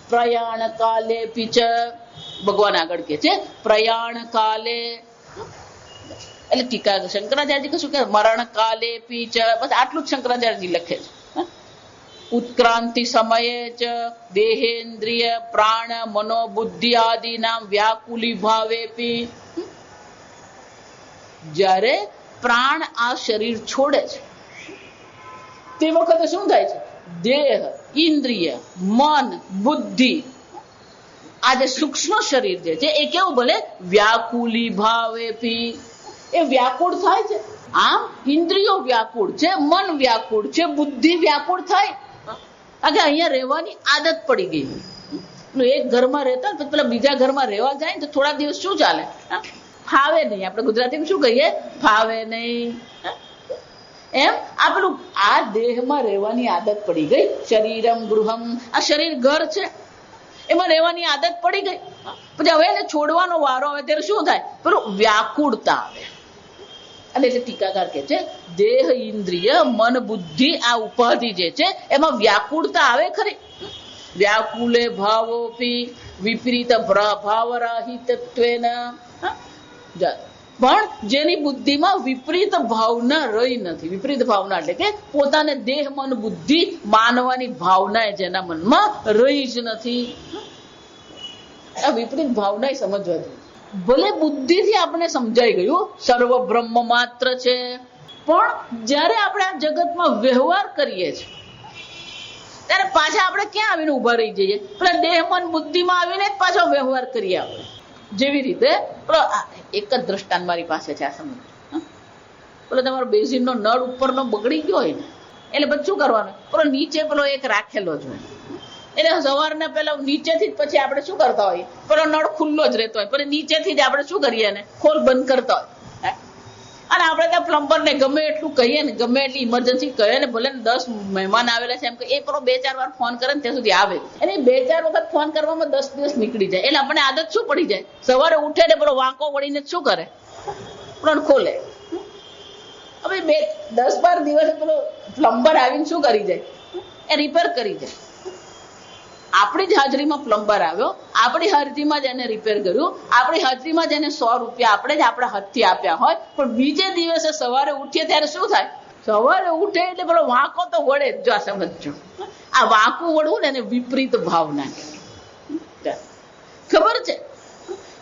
પ્રયાણ કાલે પીચ. ભગવાન આગળ કે છે પ્રયાણ કાલે, એટલે ટીકા શંકરાચાર્યજી કશું કે મરણ કાલે પીચ. બસ આટલું જ શંકરાચાર્યજી લખે છે. ઉત્ક્રાંતિ સમયે ચ દેહેન્દ્રિય પ્રાણ મનો બુદ્ધિ આદિ નામ વ્યાકુલી ભાવે પી. જ્યારે પ્રાણ આ શરીર છોડે છે તે વખતે શું થાય છે? દેહ, ઇન્દ્રિય, મન, બુદ્ધિ, આ જે સૂક્ષ્મ શરીર જે છે એ કેવું ભલે વ્યાકુલી ભાવે પી. એ વ્યાકુળ થાય છે. આમ ઇન્દ્રિયો વ્યાકુળ છે, મન વ્યાકુળ છે, બુદ્ધિ વ્યાકુળ થાય. કારણ કે અહીંયા રહેવાની આદત પડી ગઈ. એક ઘરમાં રહેતા તો પેલા બીજા ઘરમાં રહેવા જાય તો થોડા દિવસ શું ચાલે? ફાવે નહીં. આપણે ગુજરાતીમાં શું કહીએ? ફાવે નહીં. એમ આ પેલું આ દેહમાં રહેવાની આદત પડી ગઈ. શરીરમ ગૃહમ. આ શરીર ઘર છે, એમાં રહેવાની આદત પડી ગઈ. પછી હવે એને છોડવાનો વારો આવે ત્યારે શું થાય? પેલું વ્યાકુળતા આવે. અને એટલે ટીકાકાર કે છે દેહ, ઇન્દ્રિય, મન, બુદ્ધિ, આ ઉપાધિ જે છે એમાં વ્યાકુળતા આવે ખરી. વ્યાકુલે ભાવોપી વિપરીત ભાવરાહિતત્વેન. પણ જેની બુદ્ધિમાં વિપરીત ભાવના રહી નથી. વિપરીત ભાવના એટલે કે પોતાને દેહ, મન, બુદ્ધિ માનવાની ભાવના જેના મનમાં રહી જ નથી. આ વિપરીત ભાવના સમજવા જોઈએ. ભલે બુદ્ધિથી આપણે સમજાઈ ગયું સર્વ બ્રહ્મ માત્ર છે, પણ જ્યારે આપણે આ જગતમાં વ્યવહાર કરીએ છીએ ત્યારે પાછા આપણે ક્યાં આવીને ઉભા રહી જઈએ? પેલા દેહ, મન, બુદ્ધિમાં આવીને જ પાછો વ્યવહાર કરીએ. આપણે જેવી રીતે એક જ દ્રષ્ટાંત મારી પાસે છે, આ સમજ. પેલો તમારો બેઝિનનો નળ ઉપરનો બગડી ગયો હોય ને, એટલે પછી શું કરવાનું, પેલો નીચે પેલો એક રાખેલો જ હોય, એટલે સવારના પેલા નીચેથી જ પછી આપણે શું કરતા હોય, પેલો નળ ખુલ્લો જ રહેતો હોય, પછી નીચેથી જ આપણે શું કરીએ ને, ખોલ બંધ કરતા હોય. અને આપણે ત્યાં પ્લમ્બર ને ગમે એટલું કહીએ ને, ગમે એટલી ઇમરજન્સી કહે ને, ભલે 10 મહેમાન આવેલા છે એમ કે એ પેલો 2-4 વાર ફોન કરે ને ત્યાં સુધી આવે, એટલે 2-4 વખત ફોન કરવામાં 10 દિવસ નીકળી જાય. એટલે આપણને આદત શું પડી જાય, સવારે ઉઠે ને પેલો વાંકો વળીને શું કરે, પણ ખોલે. હવે 10-12 દિવસે પેલો પ્લમ્બર આવીને શું કરી જાય, એ રિપેર કરી જાય. આપણી જ હાજરીમાં પ્લમ્બર આવ્યો, આપણી હાજરીમાં જ એને રિપેર કર્યું, આપણી હાજરીમાં જ એને 100 રૂપિયા આપણે જ આપણા હાથથી આપ્યા હોય, પણ બીજે દિવસે સવારે ઉઠીએ ત્યારે શું થાય, સવારે ઉઠે એટલે પેલો વાંકો તો વળે જ. જો આ સમજો, આ વાંકું વળવું ને એને વિપરીત ભાવના કહેવાય. ખબર છે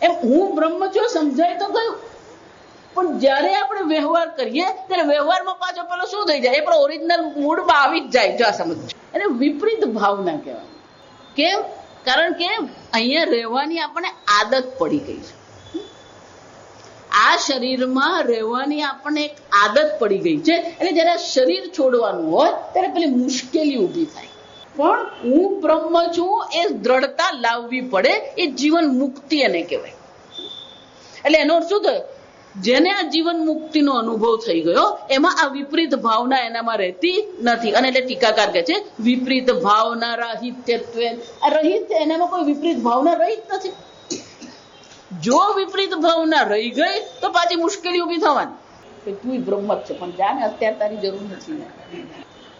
એમ, હું બ્રહ્મ છું સમજાય તો ગયું, પણ જયારે આપણે વ્યવહાર કરીએ ત્યારે વ્યવહારમાં પાછો પેલો શું થઈ જાય, એ પેલો ઓરિજિનલ મૂળમાં આવી જ જાય. જો આ સમજો, એને વિપરીત ભાવના કહેવાય. કેમ? કારણ કે અહીંયા રહેવાની આપણને આદત પડી ગઈ છે, આ શરીરમાં રહેવાની આપણને એક આદત પડી ગઈ છે. એટલે જયારે શરીર છોડવાનું હોય ત્યારે પેલી મુશ્કેલી ઊભી થાય, પણ હું બ્રહ્મ છું એ દ્રઢતા લાવવી પડે. એ જીવન મુક્તિ એને કહેવાય. એટલે એનો શું થયો, જેને આ જીવન મુક્તિનો અનુભવ થઈ ગયો એમાં આ વિપરીત ભાવના એનામાં રહેતી નથી. અને એટલે ટીકાકાર કહે છે વિપરીત ભાવના રાહિત્યત્વે. આ રહિત એનામાં કોઈ વિપરીત ભાવના રહી જ નથી. જો વિપરીત ભાવના રહી ગઈ તો પાછી મુશ્કેલી ઉભી થવાની, તું બ્રહ્મ જ છે પણ જાને અત્યારે તારી જરૂર નથી.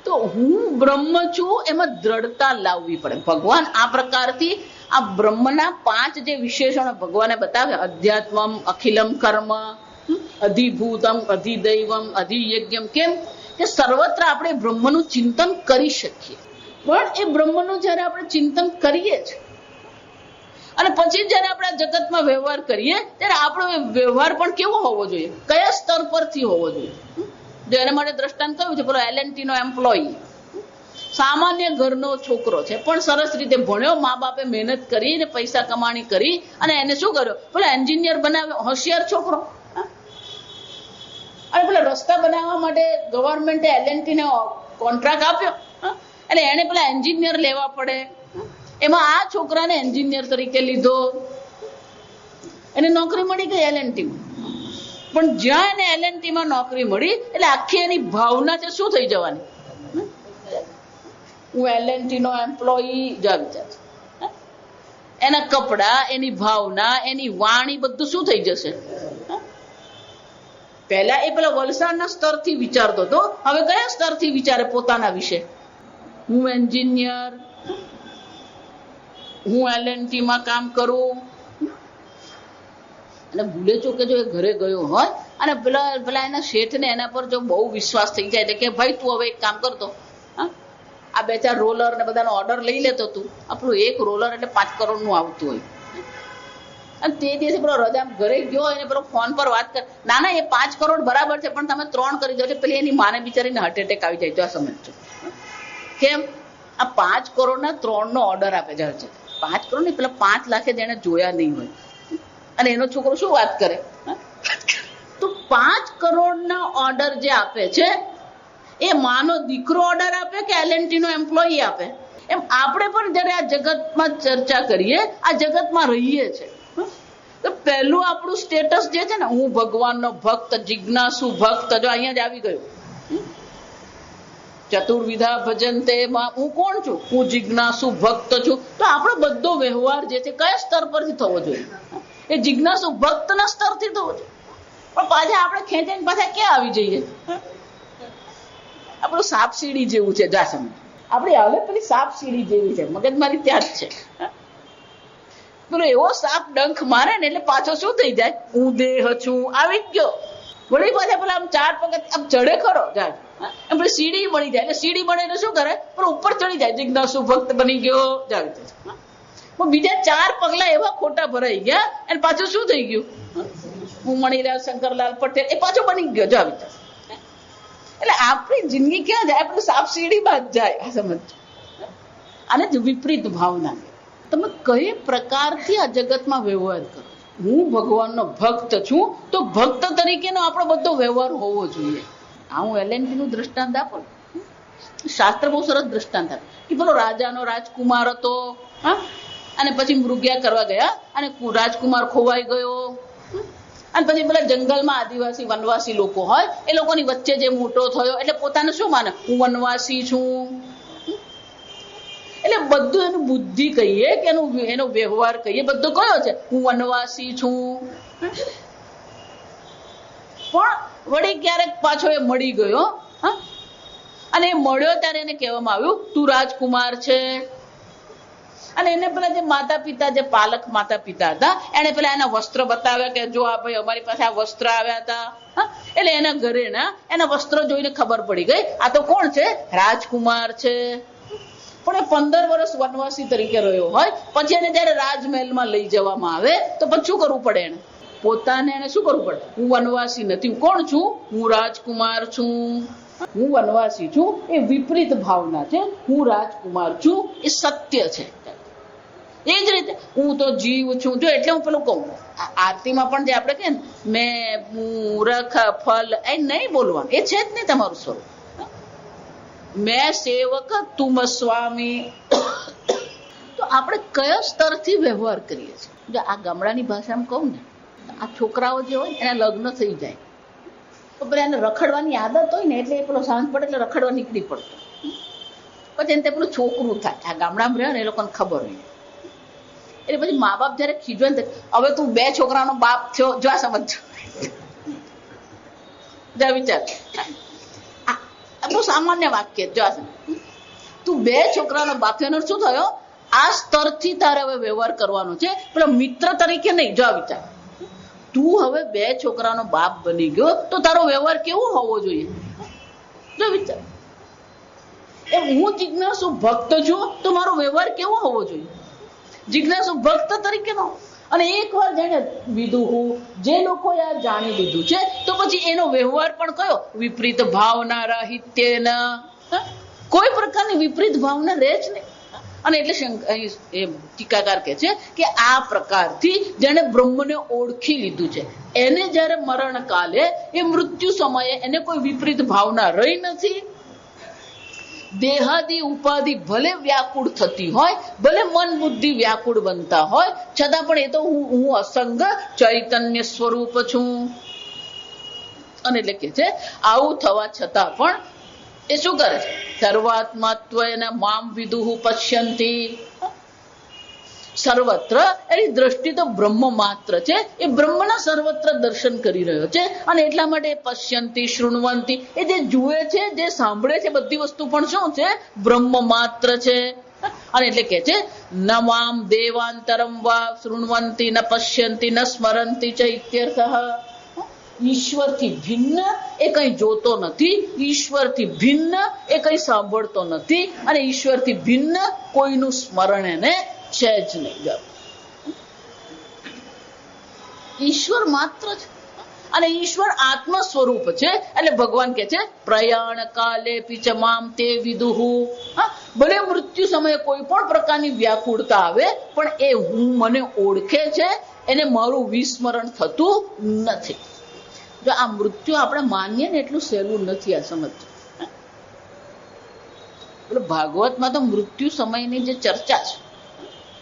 તો હું બ્રહ્મ છું એમાં દ્રઢતા લાવવી પડે. ભગવાન આ પ્રકારથી આ બ્રહ્મના 5 જે વિશેષણો ભગવાને બતાવ્યા, અધ્યાત્મમ, અખિલમ કર્મ, અધિભૂતમ, અધિદૈવમ, અધિયજ્ઞમ. કેમ કે સર્વત્ર આપણે બ્રહ્મનું ચિંતન કરી શકીએ, પણ એ બ્રહ્મનું જયારે આપણે ચિંતન કરીએ છીએ અને પછી જયારે આપણે આ જગતમાં વ્યવહાર કરીએ ત્યારે આપણો વ્યવહાર પણ કેવો હોવો જોઈએ, કયા સ્તર પરથી હોવો જોઈએ. જો એના માટે દ્રષ્ટાંત કયું છે, પેલો L&T નો એમ્પ્લોયી, સામાન્ય ઘરનો છોકરો છે પણ સરસ રીતે ભણ્યો, મા બાપે મહેનત કરીને પૈસા કમાણી કરી અને એને શું કર્યો, પેલો એન્જિનિયર બનાવ્યો, હોશિયાર છોકરો. અને પેલા રસ્તા બનાવવા માટે ગવર્મેન્ટે L&T ને કોન્ટ્રાક્ટ આપ્યો, એટલે એને પેલા એન્જિનિયર લેવા પડે. એમાં આ છોકરાને એન્જિનિયર તરીકે લીધો, એને નોકરી મળી ગઈ L&T માં. પણ જ્યાં એને L&T માં નોકરી મળી એટલે આખી એની ભાવના છે શું થઈ જવાની, હું L&T નો એમ્પ્લોયી જ વિચાર, એના કપડા, એની ભાવના, એની વાણી બધું શું થઈ જશે. પહેલા એ પેલા વલસાડના સ્તરથી વિચારતો હતો, હવે કયા સ્તરથી વિચારે પોતાના વિશે, હું એન્જિનિયર, હું L&T માં કામ કરું. અને ભૂલે ચોકે જો એ ઘરે ગયો હોય અને પેલા એના શેઠને એના પર જો બહુ વિશ્વાસ થઈ જાય કે ભાઈ તું હવે એક કામ કરતો, આ 2-4 રોલર ને બધાનો ઓર્ડર લઈ લેતો, તું આપણું એક રોલર એટલે 5 કરોડ નું આવતું હોય. અને તે દિવસે પેલો રજા ઘરે ગયો અને પેલો ફોન પર વાત કર, ના એ 5 કરોડ બરાબર છે પણ તમે 3 કરી દો. પેલી એની માને બિચારીને હાર્ટ એટેક આવી જાય. જો આ સમજો, કેમ આ 5 કરોડના 3 નો ઓર્ડર આપે છે. 5 કરોડ નહીં, પેલા 5 લાખ જેને જોયા નહીં હોય અને એનો છોકરો શું વાત કરે. તો 5 કરોડના ઓર્ડર જે આપે છે એ માનો દીકરો ઓર્ડર આપે કે L&T નો એમ્પ્લોયી આપે. એમ આપણે પણ જયારે આ જગતમાં ચર્ચા કરીએ, આ જગતમાં રહીએ છીએ, તો પહેલું આપણું સ્ટેટસ જે છે ને, હું ભગવાનનો ભક્ત, જિજ્ઞાસુ ભક્ત, જો અહીંયા જ આવી ગયું. ચતુર્વિધા ભજન તેમાં હું કોણ છું, હું જિજ્ઞાસુ ભક્ત છું. તો આપણો બધો વ્યવહાર જે છે કયા સ્તર પરથી થવો જોઈએ, એ જિજ્ઞાસુ ભક્તના સ્તરથી થવો જોઈએ. પણ પાછા આપણે ખેંચીને પાછા ક્યાં આવી જઈએ, આપણું સાપ સીડી જેવું છે. જા સમજ, આપણી હાલત પેલી સાપ સીડી જેવી છે, મગજ મારી ત્યાં જ છે. પેલો એવો સાપ ડંખ મારે ને એટલે પાછો શું થઈ જાય, હું દેહ છું, આવી ગયો. વળી પાછા પેલા આમ 4 પગથ આમ ચડે ખરો, જાય એમ પેલી સીડી મળી જાય. એટલે સીડી મળે એટલે શું કરે, પણ ઉપર ચડી જાય, જિજ્ઞાસુ ભક્ત બની ગયો, જાય. પણ બીજા 4 પગલા એવા ખોટા ભરાઈ ગયા અને પાછું શું થઈ ગયું, હું મણિલાલ શંકરલાલ પટેલ, એ પાછો બની ગયો. જો વિચાર, એટલે આપણી જિંદગી ક્યાં જાય, આપણે સાપ સીડીમાં જ જાય. આ સમજ, આને જ વિપરીત ભાવના. તમે કઈ પ્રકારથી આ જગતમાં વ્યવહાર કરો, હું ભગવાનનો ભક્ત છું તો ભક્ત તરીકેનો આપણો બધો વ્યવહાર હોવો જોઈએ. આ હું LNP નું દ્રષ્ટાંત આપું. શાસ્ત્ર બહુ સરસ દ્રષ્ટાંત આપે કે પેલો રાજાનો રાજકુમાર હતો, અને પછી મૃગ્યા કરવા ગયા અને રાજકુમાર ખોવાઈ ગયો, અને પછી પેલા જંગલમાં આદિવાસી વનવાસી લોકો હોય એ લોકોની વચ્ચે જે મોટો થયો એટલે પોતાને શું માને, હું વનવાસી છું. એટલે બધું એનું બુદ્ધિ કહીએ કે એનો વ્યવહાર કહીએ બધો કયો છે, હું વનવાસી છું. પણ વળી ક્યારેક પાછો એ મળી ગયો, અને એ મળ્યો ત્યારે એને કહેવામાં આવ્યું તું રાજકુમાર છે. અને એને પેલા જે માતા પિતા, જે પાલક માતા પિતા હતા, એને પેલા એના વસ્ત્ર બતાવ્યા કે જો આ ભાઈ અમારી પાસે આ વસ્ત્ર આવ્યા હતા. એટલે એના ઘરે એના વસ્ત્ર જોઈને ખબર પડી ગઈ આ તો કોણ છે, રાજકુમાર છે. પણ એ 15 વર્ષ વનવાસી તરીકે રહ્યો હોય પછી એને જયારે રાજમહેલમાં લઈ જવામાં આવે તો પછી શું કરવું પડે, એને પોતાને એને શું કરવું પડે, હું વનવાસી નથી, હું કોણ છું, હું રાજકુમાર છું. હું વનવાસી છું એ વિપરીત ભાવના છે, હું રાજકુમાર છું એ સત્ય છે. એ જ રીતે હું તો જીવ છું. જો એટલે હું પેલું કહું આરતીમાં પણ જે આપણે કહે ને મેં મૂરખ ફલ એ નહીં બોલવાનું, એ છે જ નહીં તમારું સ્વરૂપ. મેં સેવક તુમ સ્વામી. તો આપણે કયા સ્તરથી વ્યવહાર કરીએ છીએ. જો આ ગામડાની ભાષામાં કહું ને, આ છોકરાઓ જે હોય એના લગ્ન થઈ જાય તો પેલા એને રખડવાની આદત હોય ને એટલે એ પેલો સાંજ પડે એટલે રખડવા નીકળી પડતો, પછી એને પેલું છોકરું થાય. આ ગામડામાં રહે ને એ લોકોને ખબર હોય. એટલે પછી મા બાપ જયારે ખીજવાય ને હવે તું 2 છોકરાનો બાપ થયો, જો આ સમજો, જા વિચાર. બહુ સામાન્ય વાક્ય, જો તું 2 છોકરાનો બાપ થયો શું થયો, આ સ્તરથી તારે હવે વ્યવહાર કરવાનો છે, પેલો મિત્ર તરીકે નહીં. જો વિચાર, તું હવે 2 છોકરાનો બાપ બની ગયો તો તારો વ્યવહાર કેવો હોવો જોઈએ. જો વિચાર, એમ હું જિજ્ઞાસુ ભક્ત છું તો મારો વ્યવહાર કેવો હોવો જોઈએ, જિજ્ઞાસુ ભક્ત તરીકે નો. અને એકવાર જાણે વિદુહુ, જે લોકોએ આ જાણી લીધું છે તો પછી એનો વ્યવહાર પણ કયો, વિપરીત ભાવના રાહિત્યના. કોઈ પ્રકારની વિપરીત ભાવના રહે જ નહીં. અને એટલે ટીકાકાર કહે છે કે આ પ્રકારથી જેને બ્રહ્મને ઓળખી લીધું છે એને જયારે મરણ કાલે એ મૃત્યુ સમયે એને કોઈ વિપરીત ભાવના રહી નથી. દેહાદી ઉપાધિ ભલે વ્યાકુળ થતી હોય, ભલે મન બુદ્ધિ વ્યાકુળ બનતા હોય, છતાં પણ એ તો હું અસંગ ચૈતન્ય સ્વરૂપ છું. અને એટલે કે છે આવું થવા છતાં પણ એ શું કરે છે, સર્વાત્માત્વ એના મામ વિદુહુ પશ્યંતી. સર્વત્ર એની દ્રષ્ટિ તો બ્રહ્મ માત્ર છે, એ બ્રહ્મના સર્વત્ર દર્શન કરી રહ્યો છે. અને એટલા માટે પશ્યંતી શૃણવંતી, એ જે જુએ છે, જે સાંભળે છે, બધી વસ્તુ પણ શું છે, બ્રહ્મ માત્ર છે. અને એટલે કે છે ન મામ દેવાંતરમ વા શૃણવંતી ન પશ્યંતી ન સ્મરંતી ચ ઇત્યર્થઃ. ઈશ્વરથી ભિન્ન એ કઈ જોતો નથી, ઈશ્વરથી ભિન્ન એ કઈ સાંભળતો નથી, અને ઈશ્વરથી ભિન્ન કોઈનું સ્મરણ એને છે જ નહીં. ઈશ્વર માત્ર છે અને ઈશ્વર આત્મ સ્વરૂપ છે. એટલે ભગવાન કે છે પ્રયાણ કાલે પિચ મામ તે વિદુહુ. ભલે મૃત્યુ સમયે કોઈ પણ પ્રકારની વ્યાકુળતા આવે પણ એ હું મને ઓળખે છે, એને મારું વિસ્મરણ થતું નથી. જો આ મૃત્યુ આપણે માનીએ ને એટલું સહેલું નથી આ સમજવું. એટલે ભાગવતમાં તો મૃત્યુ સમયની જે ચર્ચા છે,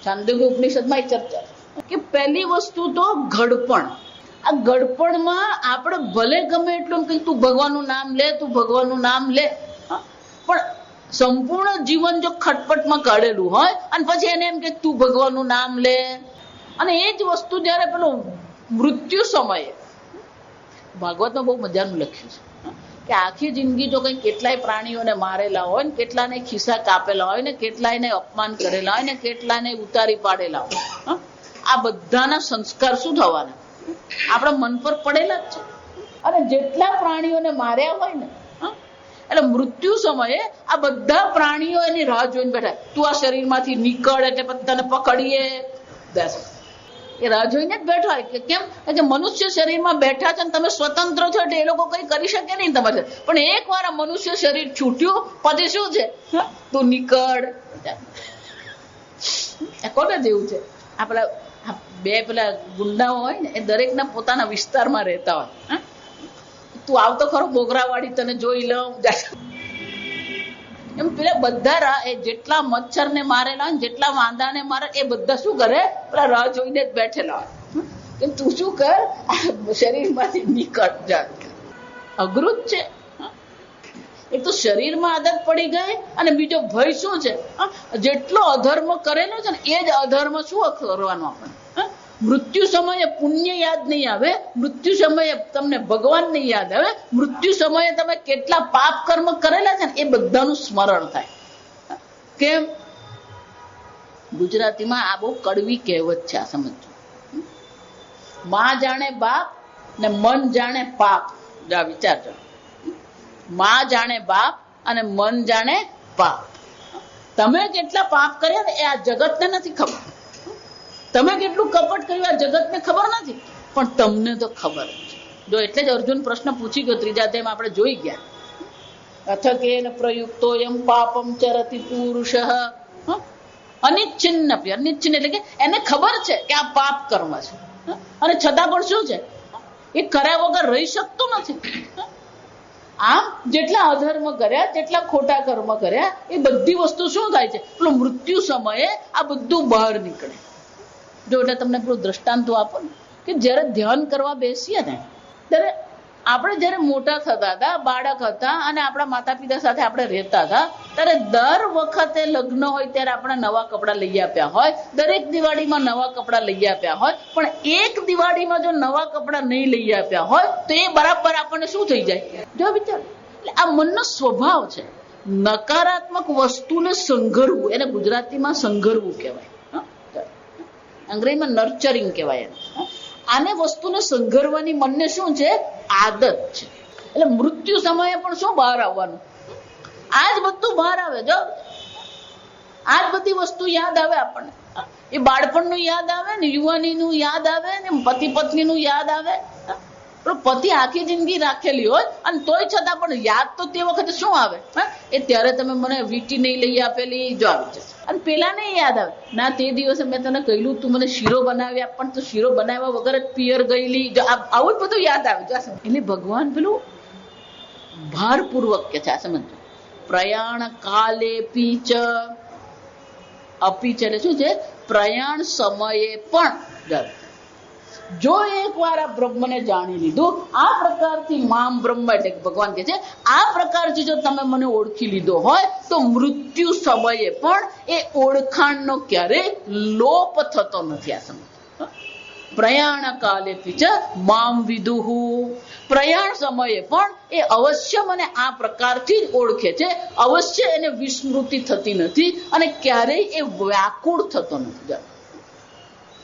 છાંદોગ્ય ઉપનિષદમાં ચર્ચા કે પહેલી વસ્તુ તો ઘડપણ. આ ઘડપણમાં આપણે ભલે ગમે એટલું કે તું ભગવાનનું નામ લે, તું ભગવાનનું નામ લે, પણ સંપૂર્ણ જીવન જો ખટપટમાં કાઢેલું હોય અને પછી એને એમ કે તું ભગવાનનું નામ લે. અને એ જ વસ્તુ જયારે પેલું મૃત્યુ સમયે ભાગવતમાં બહુ મજાનું લખ્યું છે કે આખી જિંદગી જો કઈ કેટલાય પ્રાણીઓને મારેલા હોય ને, કેટલાને ખિસ્સા કાપેલા હોય ને, કેટલાયને અપમાન કરેલા હોય ને, કેટલાને ઉતારી પાડેલા હોય, આ બધાના સંસ્કાર શું થવાના, આપણા મન પર પડેલા જ છે. અને જેટલા પ્રાણીઓને માર્યા હોય ને, એટલે મૃત્યુ સમયે આ બધા પ્રાણીઓ એની રાહ જોઈને બેઠા, તું આ શરીરમાંથી નીકળ એટલે બધાને પકડીએ. એ રાહ જોઈને જ બેઠા હોય કે કેમ કે મનુષ્ય શરીરમાં બેઠા છે ને તમે સ્વતંત્ર છો એટલે એ લોકો કઈ કરી શકે નહીં તમારે. પણ એક વાર આ મનુષ્ય શરીર છૂટ્યું પછી શું છે, તું નીકળ. કોને જેવું છે, આપણા બે પેલા ગુંડાઓ હોય ને એ દરેકના પોતાના વિસ્તારમાં રહેતા હોય. તું આવતો ખરો બોગરાવાળી, તને જોઈ લઉં એમ. પેલા બધા એ જેટલા મચ્છરને મારેલા હોય, જેટલા વાંદાને મારે, એ બધા શું કરે? પેલા રાહ જોઈને જ બેઠેલા હોય કે તું શું કર, શરીરમાંથી નીકળ જા. અઘરું જ છે. એક તો શરીરમાં આદત પડી ગઈ, અને બીજો ભય શું છે? જેટલો અધર્મ કરેલો છે ને એ જ અધર્મ શું કરવાનું આપણે. મૃત્યુ સમયે પુણ્ય યાદ નહીં આવે, મૃત્યુ સમયે તમને ભગવાન નહીં યાદ આવે, મૃત્યુ સમયે તમે કેટલા પાપ કર્મ કરેલા છે ને એ બધાનું સ્મરણ થાય. કેમ? ગુજરાતીમાં આ બહુ કડવી કહેવત છે, આ સમજો. માં જાણે બાપ ને મન જાણે પાપ. વિચારજો, માં જાણે બાપ અને મન જાણે પાપ. તમે કેટલા પાપ કર્યા ને એ આ જગતને નથી ખબર. તમે કેટલું કપટ કર્યું આ જગતને ખબર નથી, પણ તમને તો ખબર છે. જો એટલે જ અર્જુન પ્રશ્ન પૂછી ગયો ત્રીજા અધ્યાયમાં, આપણે જોઈ ગયા. અથકેન પ્રયુક્તો એમ પાપમ ચરતિ પુરુષ અનિચ્છિન્ન. અનિચ્છિન્ન એટલે કે એને ખબર છે કે આ પાપ કર્મ છે, અને છતાં પણ શું છે? એ કર્યા વગર રહી શકતો નથી. આમ જેટલા અધર્મ કર્યા, જેટલા ખોટા કર્મ કર્યા, એ બધી વસ્તુ શું થાય છે? પેલું મૃત્યુ સમયે આ બધું બહાર નીકળે. જો એટલે તમને પેલું દ્રષ્ટાંત આપો ને, કે જયારે ધ્યાન કરવા બેસીએ ને ત્યારે આપણે જયારે મોટા થતા હતા, બાળક હતા, અને આપણા માતા પિતા સાથે આપણે રહેતા હતા, ત્યારે દર વખતે લગ્ન હોય ત્યારે આપણે નવા કપડા લઈ આપ્યા હોય, દરેક દિવાળીમાં નવા કપડા લઈ આપ્યા હોય, પણ એક દિવાળીમાં જો નવા કપડા નહીં લઈ આપ્યા હોય તો એ બરાબર આપણને શું થઈ જાય? જો વિચાર. એટલે આ મનનો સ્વભાવ છે. નકારાત્મક વસ્તુને સંઘરવું, એને ગુજરાતીમાં સંઘરવું કહેવાય, અંગ્રેજીમાં નર્ચરિંગ કહેવાય. આને વસ્તુને સંઘરવાની મનને શું છે? આદત છે. એટલે મૃત્યુ સમયે પણ શું બહાર આવવાનું? આજ બધું બહાર આવે. જો આજ બધી વસ્તુ યાદ આવે આપણને. એ બાળપણનું યાદ આવે ને, યુવાનીનું યાદ આવે ને, પતિ પત્નીનું યાદ આવે. પતિ આખી જિંદગી રાખેલી હોય અને તોય છતાં પણ યાદ તો તે વખતે શું આવે? એ ત્યારે તમે મને વીટી નહીં લઈ આપેલી, જો આવી જશે. અને પેલા નહીં યાદ આવે ના, તે દિવસે મેં તને કહ્યું તું મને શીરો બનાવી આપ, પણ તું શીરો બનાવ્યા વગર જ પિયર ગયેલી. આવું જ બધું યાદ આવે. એટલે ભગવાન પેલું ભારપૂર્વક કે છે, આ સમજો. પ્રયાણ કાલે પીચ અપીચ એટલે શું છે? પ્રયાણ સમયે પણ. જો એક વાર આ બ્રહ્મને જાણી લીધું, આ પ્રકારથી મામ બ્રહ્મ એટલે ભગવાન કે છે, આ પ્રકારથી જો તમે મને ઓળખી લીધો હોય તો મૃત્યુ સમયે પણ એ ઓળખાણનો ક્યારેય લોપ થતો નથી. આ સમય પ્રયાણ કાલે પીચ મામ વિદુહુ. પ્રયાણ સમયે પણ એ અવશ્ય મને આ પ્રકારથી જ ઓળખે છે, અવશ્ય એને વિસ્મૃતિ થતી નથી, અને ક્યારેય એ વ્યાકુળ થતો નથી.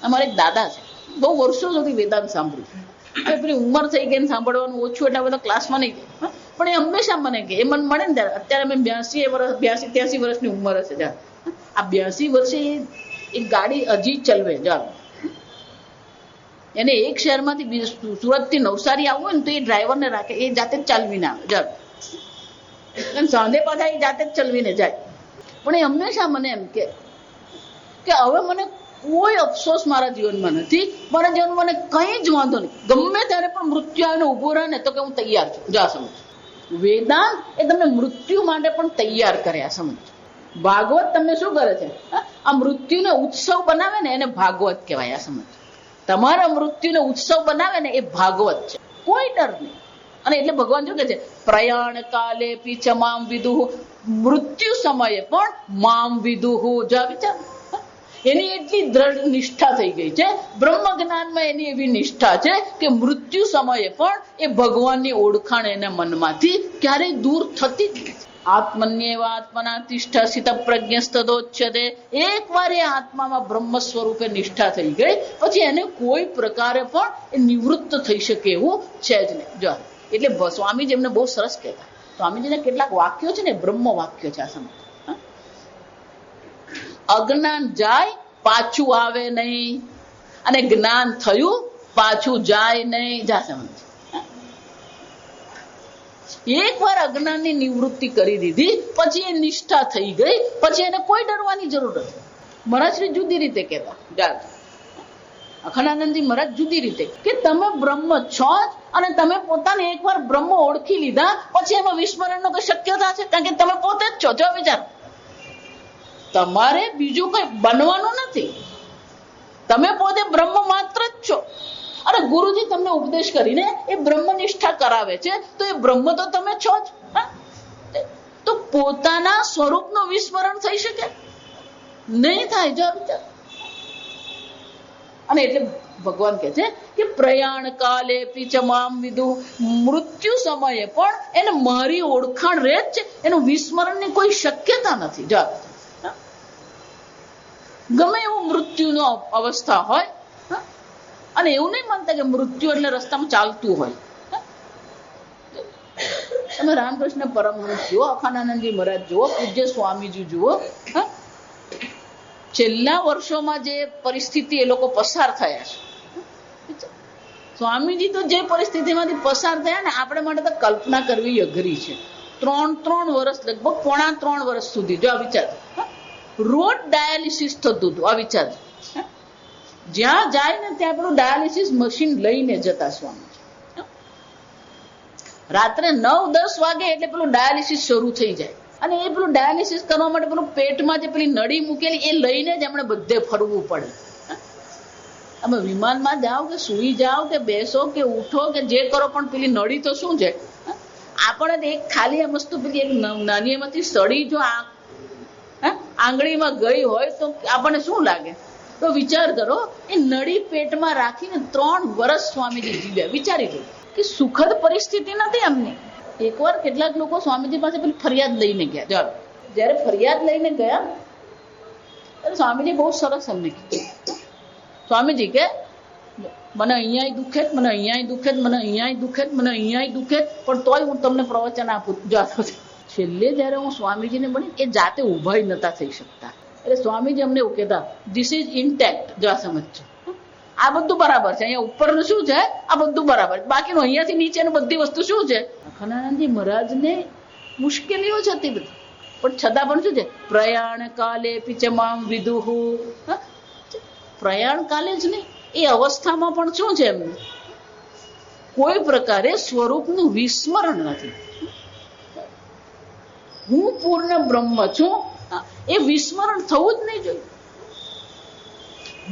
અમારે એક દાદા છે, બહુ વર્ષો સુધી વેદાંત સાંભળ્યું. પેલી ઉંમર થઈ ગઈ સાંભળવાનું ઓછું, એટલે બધા ક્લાસમાં નહીં ગયા, પણ એ હંમેશા મને કહે, એ મને મળે ને ત્યારે. અત્યારે મેં 83 વર્ષની ઉંમર હશે. આ 82 વર્ષે એ ગાડી હજી ચલવે. ચાલો, એને એક શહેરમાંથી સુરતથી નવસારી આવવું હોય ને તો એ ડ્રાઈવરને રાખે, એ જાતે જ ચાલવીને આવે. ચાલો, સાંજે પાછા એ જાતે જ ચલવીને જાય. પણ એ હંમેશા મને એમ કે હવે મને કોઈ અફસોસ મારા જીવનમાં નથી, મારા જીવનમાં મને કઈ જ વાંધો નહીં, ગમે ત્યારે પણ મૃત્યુ આવીને ઉભો રહે ને તો કે હું તૈયાર છું. જા સમજ. વેદાંત એ તમને મૃત્યુ માટે પણ તૈયાર કર્યા. સમજ. ભાગવત તમને શું કરે છે? આ મૃત્યુને ઉત્સવ બનાવે ને એને ભાગવત કહેવાય. આ સમજ. તમારા મૃત્યુને ઉત્સવ બનાવે ને એ ભાગવત છે. કોઈ ડર નહીં. અને એટલે ભગવાન શું કે છે? પ્રયાણ કાલે પીછ મામ વિદુહુ. મૃત્યુ સમયે પણ મામ વિદુહુ. જા વિચાર. એની એટલી દ્રઢ નિષ્ઠા થઈ ગઈ છે, બ્રહ્મ જ્ઞાનમાં એની એવી નિષ્ઠા છે કે મૃત્યુ સમયે પણ એ ભગવાનની ઓળખાણ એના મનમાંથી ક્યારેય દૂર થતી જ નથી. આત્મન્યેવ આત્મના તિષ્ઠ સ્થિત પ્રજ્ઞસ્તદોચ્યતે. એક વાર એ આત્મામાં બ્રહ્મ સ્વરૂપે નિષ્ઠા થઈ ગઈ પછી એને કોઈ પ્રકારે પણ એ નિવૃત્ત થઈ શકે એવું છે જ નહીં. જો એટલે સ્વામીજી એમને બહુ સરસ કહેતા. સ્વામીજીના કેટલાક વાક્યો છે ને બ્રહ્મ વાક્યો છે. આ સમજ. અજ્ઞાન જાય પાછું આવે નહીં, અને જ્ઞાન થયું પાછું જાય નહીં. જા સમજ. એક વાર અજ્ઞાનની નિવૃત્તિ કરી દીધી પછી એ નિષ્ઠા થઈ ગઈ, પછી એને કોઈ ડરવાની જરૂર નથી. મહારાજ શ્રી જુદી રીતે કહેતા. અખંડાનંદજી મહારાજ જુદી રીતે કે તમે બ્રહ્મ છો જ અને તમે પોતાને એકવાર બ્રહ્મ ઓળખી લીધા પછી એમાં વિસ્મરણનો કોઈ શક્યતા છે? કારણ કે તમે પોતે જ છો. જો વિચાર, તમારે બીજું કઈ બનવાનું નથી, તમે પોતે બ્રહ્મ માત્ર જ છો. અને ગુરુજી તમને ઉપદેશ કરીને એ બ્રહ્મનિષ્ઠા કરાવે છે, તો એ બ્રહ્મ તો તમે છો જ. તો પોતાના સ્વરૂપનું વિસ્મરણ થઈ શકે નહીં થાય. જો વિચાર, અને એટલે ભગવાન કહે છે કે પ્રયાણ કાલે પિચમામ વિદુ, મૃત્યુ સમયે પણ એને મારી ઓળખાણ રહે જ છે, એનું વિસ્મરણની કોઈ શક્યતા નથી. જો ગમે એવું મૃત્યુનો અવસ્થા હોય, અને એવું નહીં માનતા કે મૃત્યુ એટલે રસ્તામાં ચાલતું હોય. તમે રામકૃષ્ણ પરમહંસ જુઓ, અખંડાનંદજી મહારાજ જુઓ, પૂજ્ય સ્વામીજી જુઓ, છેલ્લા વર્ષોમાં જે પરિસ્થિતિ એ લોકો પસાર થયા છે, સ્વામીજી તો જે પરિસ્થિતિમાંથી પસાર થયા ને, આપણે માટે તો કલ્પના કરવી અઘરી છે. 3 વર્ષ, લગભગ 3.5 વર્ષ સુધી, જો આ વિચાર, રોજ ડાયાલિસિસ થતું હતું. આ વિચાર, જ્યાં જાય ને ત્યાં પેલું ડાયાલિસિસ મશીન લઈને જતા સ્વામીજી. રાત્રે 9-10 વાગે એટલે પેલું ડાયાલિસિસ શરૂ થઈ જાય, અને એ પેલું ડાયાલિસિસ કરવા માટે પેલું પેટમાં જે પેલી નળી મૂકેલી એ લઈને જ એમણે બધે ફરવું પડે. તમે વિમાનમાં જાઓ કે સુઈ જાઓ કે બેસો કે ઉઠો કે જે કરો, પણ પેલી નળી તો શું છે, આપણે એક ખાલી આ વસ્તુ પેલી એક નાની એમાંથી સળી જો આંગળીમાં ગઈ હોય તો આપણને શું લાગે? તો વિચાર કરો, એ નળી પેટમાં રાખીને 3 વર્ષ સ્વામીજી જીવ્યા. વિચારી લો કે સુખદ પરિસ્થિતિ નથી એમની. એકવાર કેટલાક લોકો સ્વામીજી પાસે પેલી ફરિયાદ લઈને ગયા. ચાલો, જયારે ફરિયાદ લઈને ગયા ત્યારે સ્વામીજી બહુ સરસ એમને કીધું. સ્વામીજી કે મને અહીંયા દુખે, મને અહીંયા દુખે, મને અહીંયા દુખે, મને અહીંયા દુખે, પણ તોય હું તમને પ્રવચન આપું. છેલ્લે જયારે હું સ્વામીજીને બની, એ જાતે ઉભા નતા થઈ શકતા. એટલે સ્વામીજી અમને એવું કહેતા, ધીસ ઇઝ ઇન્ટેક્ટ. જો આ સમજજો, આ બધું બરાબર છે, અહીંયા ઉપરનું શું છે આ બધું બરાબર, બાકીનું અહીંયાથી નીચેનું બધી વસ્તુ શું છે. અખંડાનંદજી મહારાજને મુશ્કેલીઓ જ હતી બધી, પણ છતાં પણ શું છે, પ્રયાણ કાલે પિચમામ વિદુહુ. પ્રયાણ કાલે જ નહીં, એ અવસ્થામાં પણ શું છે, એમને કોઈ પ્રકારે સ્વરૂપનું વિસ્મરણ નથી. હું પૂર્ણ બ્રહ્મ છું, એ વિસ્મરણ થવું જ નહીં જોઈએ.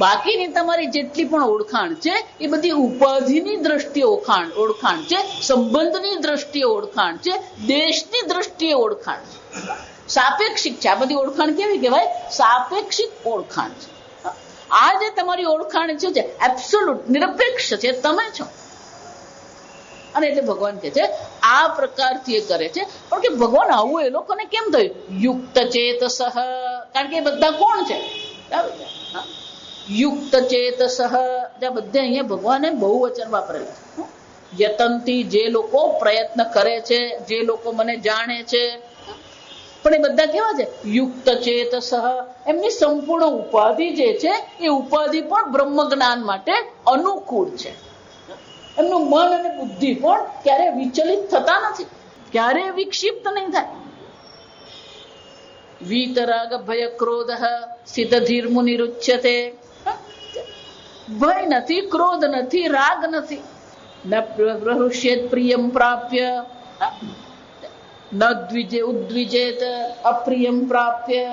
બાકીની તમારી જેટલી પણ ઓળખાણ છે એ બધી ઉપાધિની દ્રષ્ટિએ ઓળખાણ છે, સંબંધની દ્રષ્ટિએ ઓળખાણ છે, દેશની દ્રષ્ટિએ ઓળખાણ છે, સાપેક્ષિક છે. આ બધી ઓળખાણ કેવી કહેવાય? સાપેક્ષિક ઓળખાણ છે. આ જે તમારી ઓળખાણ છે એબ્સોલ્યુટ નિરપેક્ષ છે, તમે છો. અને એટલે ભગવાન કહે છે આ પ્રકારથી એ કરે છે. પણ કે ભગવાન આવું એ લોકોને કેમ થયું? યુક્ત ચેતસઃ. કારણ કે એ બધા કોણ છે? યુક્ત ચેતસઃ. બધે અહીંયા ભગવાને બહુવચન વાપરેલું છે. યતંતી, જે લોકો પ્રયત્ન કરે છે, જે લોકો મને જાણે છે, પણ એ બધા કેવા છે? યુક્ત ચેતસઃ. એમની સંપૂર્ણ ઉપાધિ જે છે એ ઉપાધિ પણ બ્રહ્મ જ્ઞાન માટે અનુકૂળ છે. એમનું મન અને બુદ્ધિ પણ ક્યારે વિચલિત થતા નથી, ક્યારે વિક્ષિપ્ત નહીં થાય. વીતરાગ ભય ક્રોધ સિદ્ધધીર મુનિરુચ્યતે. ભય નથી, ક્રોધ નથી, રાગ નથી. ન પ્રહૃષ્યેત પ્રિયમ પ્રાપ્ય, ન ઉદ્વિજેત અપ્રિયમ પ્રાપ્ય.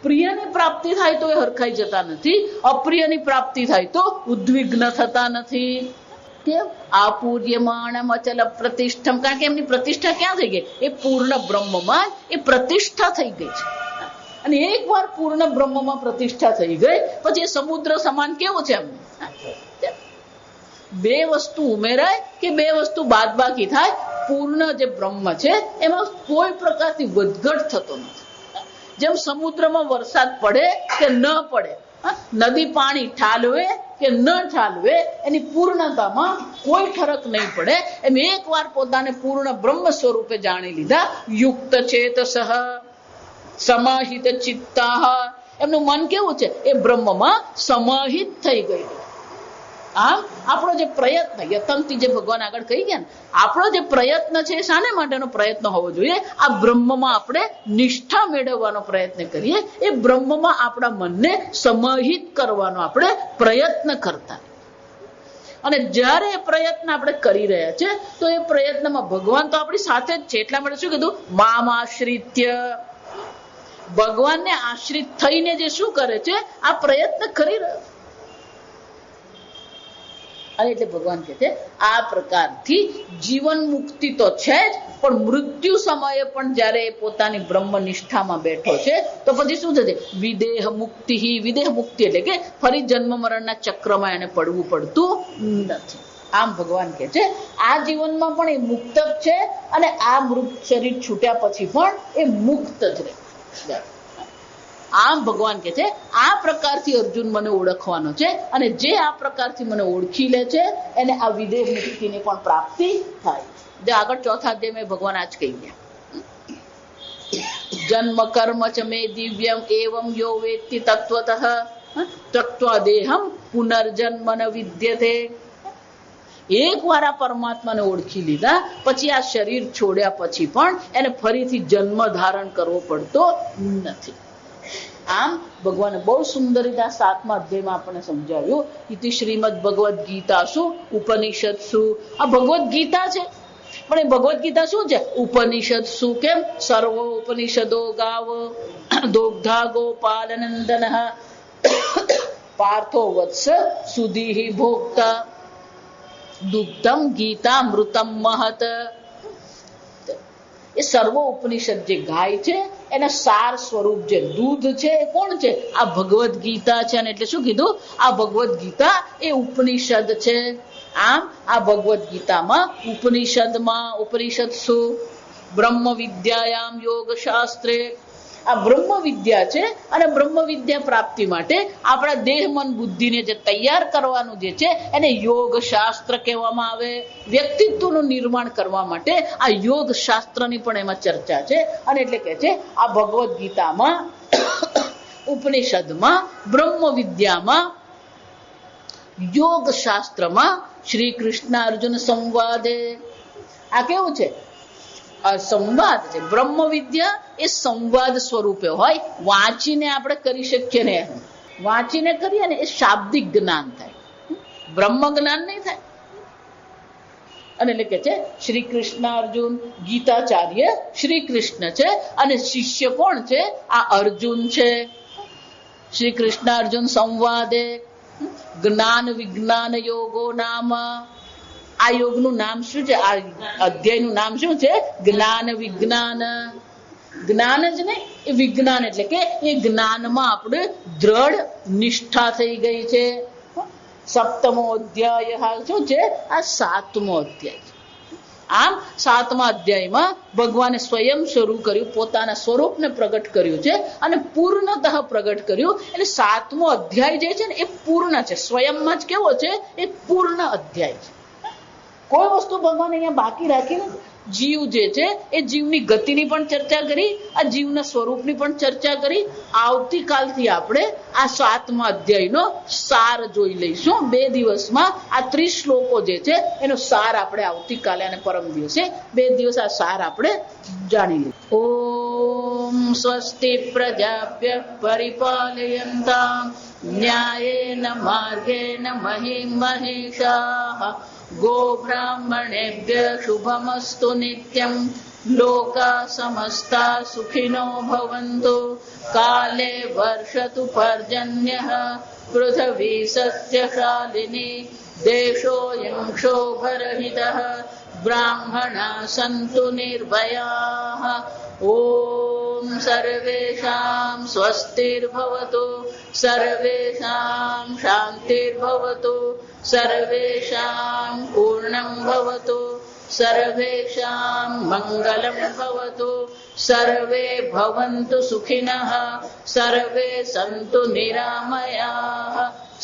પ્રિયની પ્રાપ્તિ થાય તો એ હરખાઈ જતા નથી, અપ્રિયની પ્રાપ્તિ થાય તો ઉદ્વિગ્ન થતા નથી. આપૂર્યમાણમ અચલ પ્રતિષ્ઠમ. કારણ કે એમની પ્રતિષ્ઠા ક્યાં થઈ ગઈ? એ પૂર્ણ બ્રહ્મમાં એ પ્રતિષ્ઠા થઈ ગઈ છે. અને એકવાર પૂર્ણ બ્રહ્મમાં પ્રતિષ્ઠા થઈ ગઈ પછી એ સમુદ્ર સમાન કેવું છે એમને? બે વસ્તુ ઉમેરાય કે બે વસ્તુ બાદબાકી થાય, પૂર્ણ જે બ્રહ્મ છે એમાં કોઈ પ્રકારથી વધઘટ થતો નથી. જેમ સમુદ્રમાં વરસાદ પડે કે ન પડે, નદી પાણી ઠાલવે કે ન ઠાલવે, એની પૂર્ણતામાં કોઈ ફરક નહીં પડે. એમ એક વાર પોતાને પૂર્ણ બ્રહ્મ સ્વરૂપે જાણી લીધા. યુક્ત ચેતસઃ સમાહિત ચિત્તાઃ. એમનું મન કેવું છે? એ બ્રહ્મમાં સમાહિત થઈ ગયું. આમ આપણો જે પ્રયત્ન, યતંતી જે ભગવાન આગળ કહી ગયા ને, આપણો જે પ્રયત્ન છે એ શાને માટેનો પ્રયત્ન હોવો જોઈએ? આ બ્રહ્મમાં આપણે નિષ્ઠા મેળવવાનો પ્રયત્ન કરીએ, એ બ્રહ્મમાં આપણા મનને સમાહિત કરવાનો આપણે પ્રયત્ન કરતા. અને જ્યારે એ પ્રયત્ન આપણે કરી રહ્યા છે તો એ પ્રયત્નમાં ભગવાન તો આપણી સાથે જ છે. એટલા માટે શું કીધું? મામાશ્રિત્ય. ભગવાનને આશ્રિત થઈને જે શું કરે છે? આ પ્રયત્ન કરી રહ્યો. અને એટલે ભગવાન કહે છે આ પ્રકારથી જીવન મુક્તિ તો છે જ, પણ મૃત્યુ સમયે પણ જ્યારે પોતાની બ્રહ્મ નિષ્ઠામાં બેઠો છે તો પછી શું થશે? વિદેહ મુક્તિ. વિદેહ મુક્તિ એટલે કે ફરી જન્મ મરણના ચક્રમાં એને પડવું પડતું નથી. આમ ભગવાન કહે છે આ જીવનમાં પણ એ મુક્ત જ છે અને આ મૃત શરીર છૂટ્યા પછી પણ એ મુક્ત જ રહે. આમ ભગવાન કહે છે આ પ્રકારથી અર્જુન મને ઓળખવાનો છે અને જે આ પ્રકારથી મને ઓળખી લે છે એને આ વિદેહ મુક્તિની પણ પ્રાપ્તિ થાય. જે આગળ ચોથા અધ્યાયમાં ભગવાન આજ કહી ગયા, જન્મ કર્મ ચ મે દિવ્યમ એવમ યો વેત્તિ તત્વતઃ ત્યક્ત્વા દેહમ પુનર્જન્મ ન વિદ્યતે. એક વાર આ પરમાત્માને ઓળખી લીધા પછી આ શરીર છોડ્યા પછી પણ એને ફરીથી જન્મ ધારણ કરવો પડતો નથી. આમ ભગવાને બહુ સુંદર રીતે 7મા અધ્યાયમાં આપણને સમજાવ્યું. ઇતિ શ્રીમદ ભગવદ્ ગીતા શું ઉપનિષદ શું. આ ભગવદ્ ગીતા છે પણ એ ભગવદ્ ગીતા શું છે? ઉપનિષદ શું. કેમ? સર્વો ઉપનિષદો ગાવ દોગ્ધા ગોપાલ નંદન પાર્થો વત્સ સુધીઃ ભોક્તા દુગ્ધમ ગીતા મૃતમ મહત. એ સર્વ ઉપનિષદ જે ગાય છે એના સાર સ્વરૂપ જે દૂધ છે એ કોણ છે? આ ભગવદ્ ગીતા છે. અને એટલે શું કીધું? આ ભગવદ્ ગીતા એ ઉપનિષદ છે. આમ આ ભગવદ્ ગીતામાં ઉપનિષદ શું? બ્રહ્મ વિદ્યાયામ યોગ શાસ્ત્રે. આ બ્રહ્મ વિદ્યા છે અને બ્રહ્મ વિદ્યા પ્રાપ્તિ માટે આપણા દેહ મન બુદ્ધિને જે તૈયાર કરવાનું જે છે એને યોગ શાસ્ત્ર કહેવામાં આવે. વ્યક્તિત્વનું નિર્માણ કરવા માટે આ યોગ શાસ્ત્રની પણ એમાં ચર્ચા છે. અને એટલે કે છે આ ભગવદ્ ગીતામાં ઉપનિષદમાં બ્રહ્મ વિદ્યામાં યોગ શાસ્ત્રમાં શ્રી કૃષ્ણ અર્જુન સંવાદે. આ કેવું છે? સંવાદ છે. બ્રહ્મ વિદ્યા એ સંવાદ સ્વરૂપે હોય. વાંચીને આપણે કરી શકીએ ને, વાંચીને કરીએ ને એ શાબ્દિક જ્ઞાન થાય, બ્રહ્મ જ્ઞાન નહીં થાય. અને એટલે કે છે શ્રી કૃષ્ણ અર્જુન. ગીતાચાર્ય શ્રી કૃષ્ણ છે અને શિષ્ય કોણ છે? આ અર્જુન છે. શ્રી કૃષ્ણ અર્જુન સંવાદે જ્ઞાન વિજ્ઞાન યોગો નામ. આ યોગનું નામ શું છે? આ અધ્યાયનું નામ શું છે? જ્ઞાન વિજ્ઞાન. જ્ઞાન જ નહીં, એ વિજ્ઞાન એટલે કે એ જ્ઞાનમાં આપણે દ્રઢ નિષ્ઠા થઈ ગઈ છે. 7મો અધ્યાય શું છે? આ 7મો અધ્યાય. આમ 7મા અધ્યાયમાં ભગવાને સ્વયં શરૂ કર્યું, પોતાના સ્વરૂપને પ્રગટ કર્યું છે અને પૂર્ણતઃ પ્રગટ કર્યું. એટલે 7મો અધ્યાય જે છે ને એ પૂર્ણ છે. સ્વયંમાં જ કેવો છે? એ પૂર્ણ અધ્યાય છે. કોઈ વસ્તુ ભગવાન અહીંયા બાકી રાખી નથી. જીવ જે છે એ જીવની ગતિની પણ ચર્ચા કરી, આ જીવના સ્વરૂપની પણ ચર્ચા કરી. આવતીકાલથી આપણે આ 7મા અધ્યાયનો સાર જોઈ લઈશું. 2 દિવસમાં આ 30 શ્લોકો જે છે એનો સાર આપણે આવતીકાલે અને પરમ દિવસે 2 દિવસ આ સાર આપણે જાણી લઈશું. ઓમ સ્વસ્તિ પ્રજાભ્ય પરિપાલયન્તામ ન્યાયેન માર્ગેણ મહિં મહિષાઃ ગો બ્રાહ્મણેભ્ય શુભમસ્તુ નિત્યમ લોકા સમસ્તા સુખિનો ભવન્તુ કાલે વર્ષતુ પર્જન્યઃ પૃથ્વી સસ્યશાલિની દેશોऽયં ક્ષોભરહિતઃ બ્રાહ્મણા સन्तુ નિર્ભયાઃ. ઓમ સર્વેષાં સ્વસ્તિર્ભવતુ સર્વેષાં શાંતિર્ભવતુ સર્વેષાં પૂર્ણં ભવતુ સર્વેષાં મંગલં ભવતુ સર્વે ભવन्तુ સુખિનઃ સર્વે સन्तુ નિરામયાઃ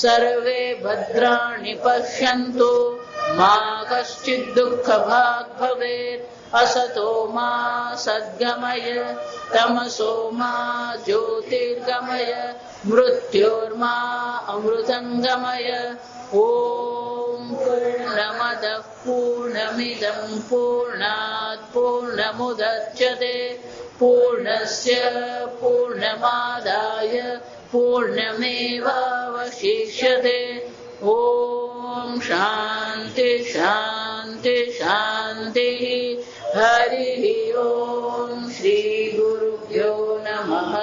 સર્વે ભદ્રાણિ પશ્યन्तુ મા કશ્ચિદ દુઃખભાગ ભવેत्. असतो मा सद्गमय तमसो मा ज्योतिर्गमय मृत्योर्मा अमृतंगमय. ओम पूर्णमद पूर्णमिदं पूर्णात् पूर्णमुदच्यते पूर्णस्य पूर्णमादाय पूर्णमेवावशिष्यते. ઓમ શાંતિ શાંતિ શાંતિ. હરિ ઓમ. શ્રી ગુરુભ્યો નમઃ.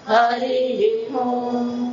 હરિ ઓમ.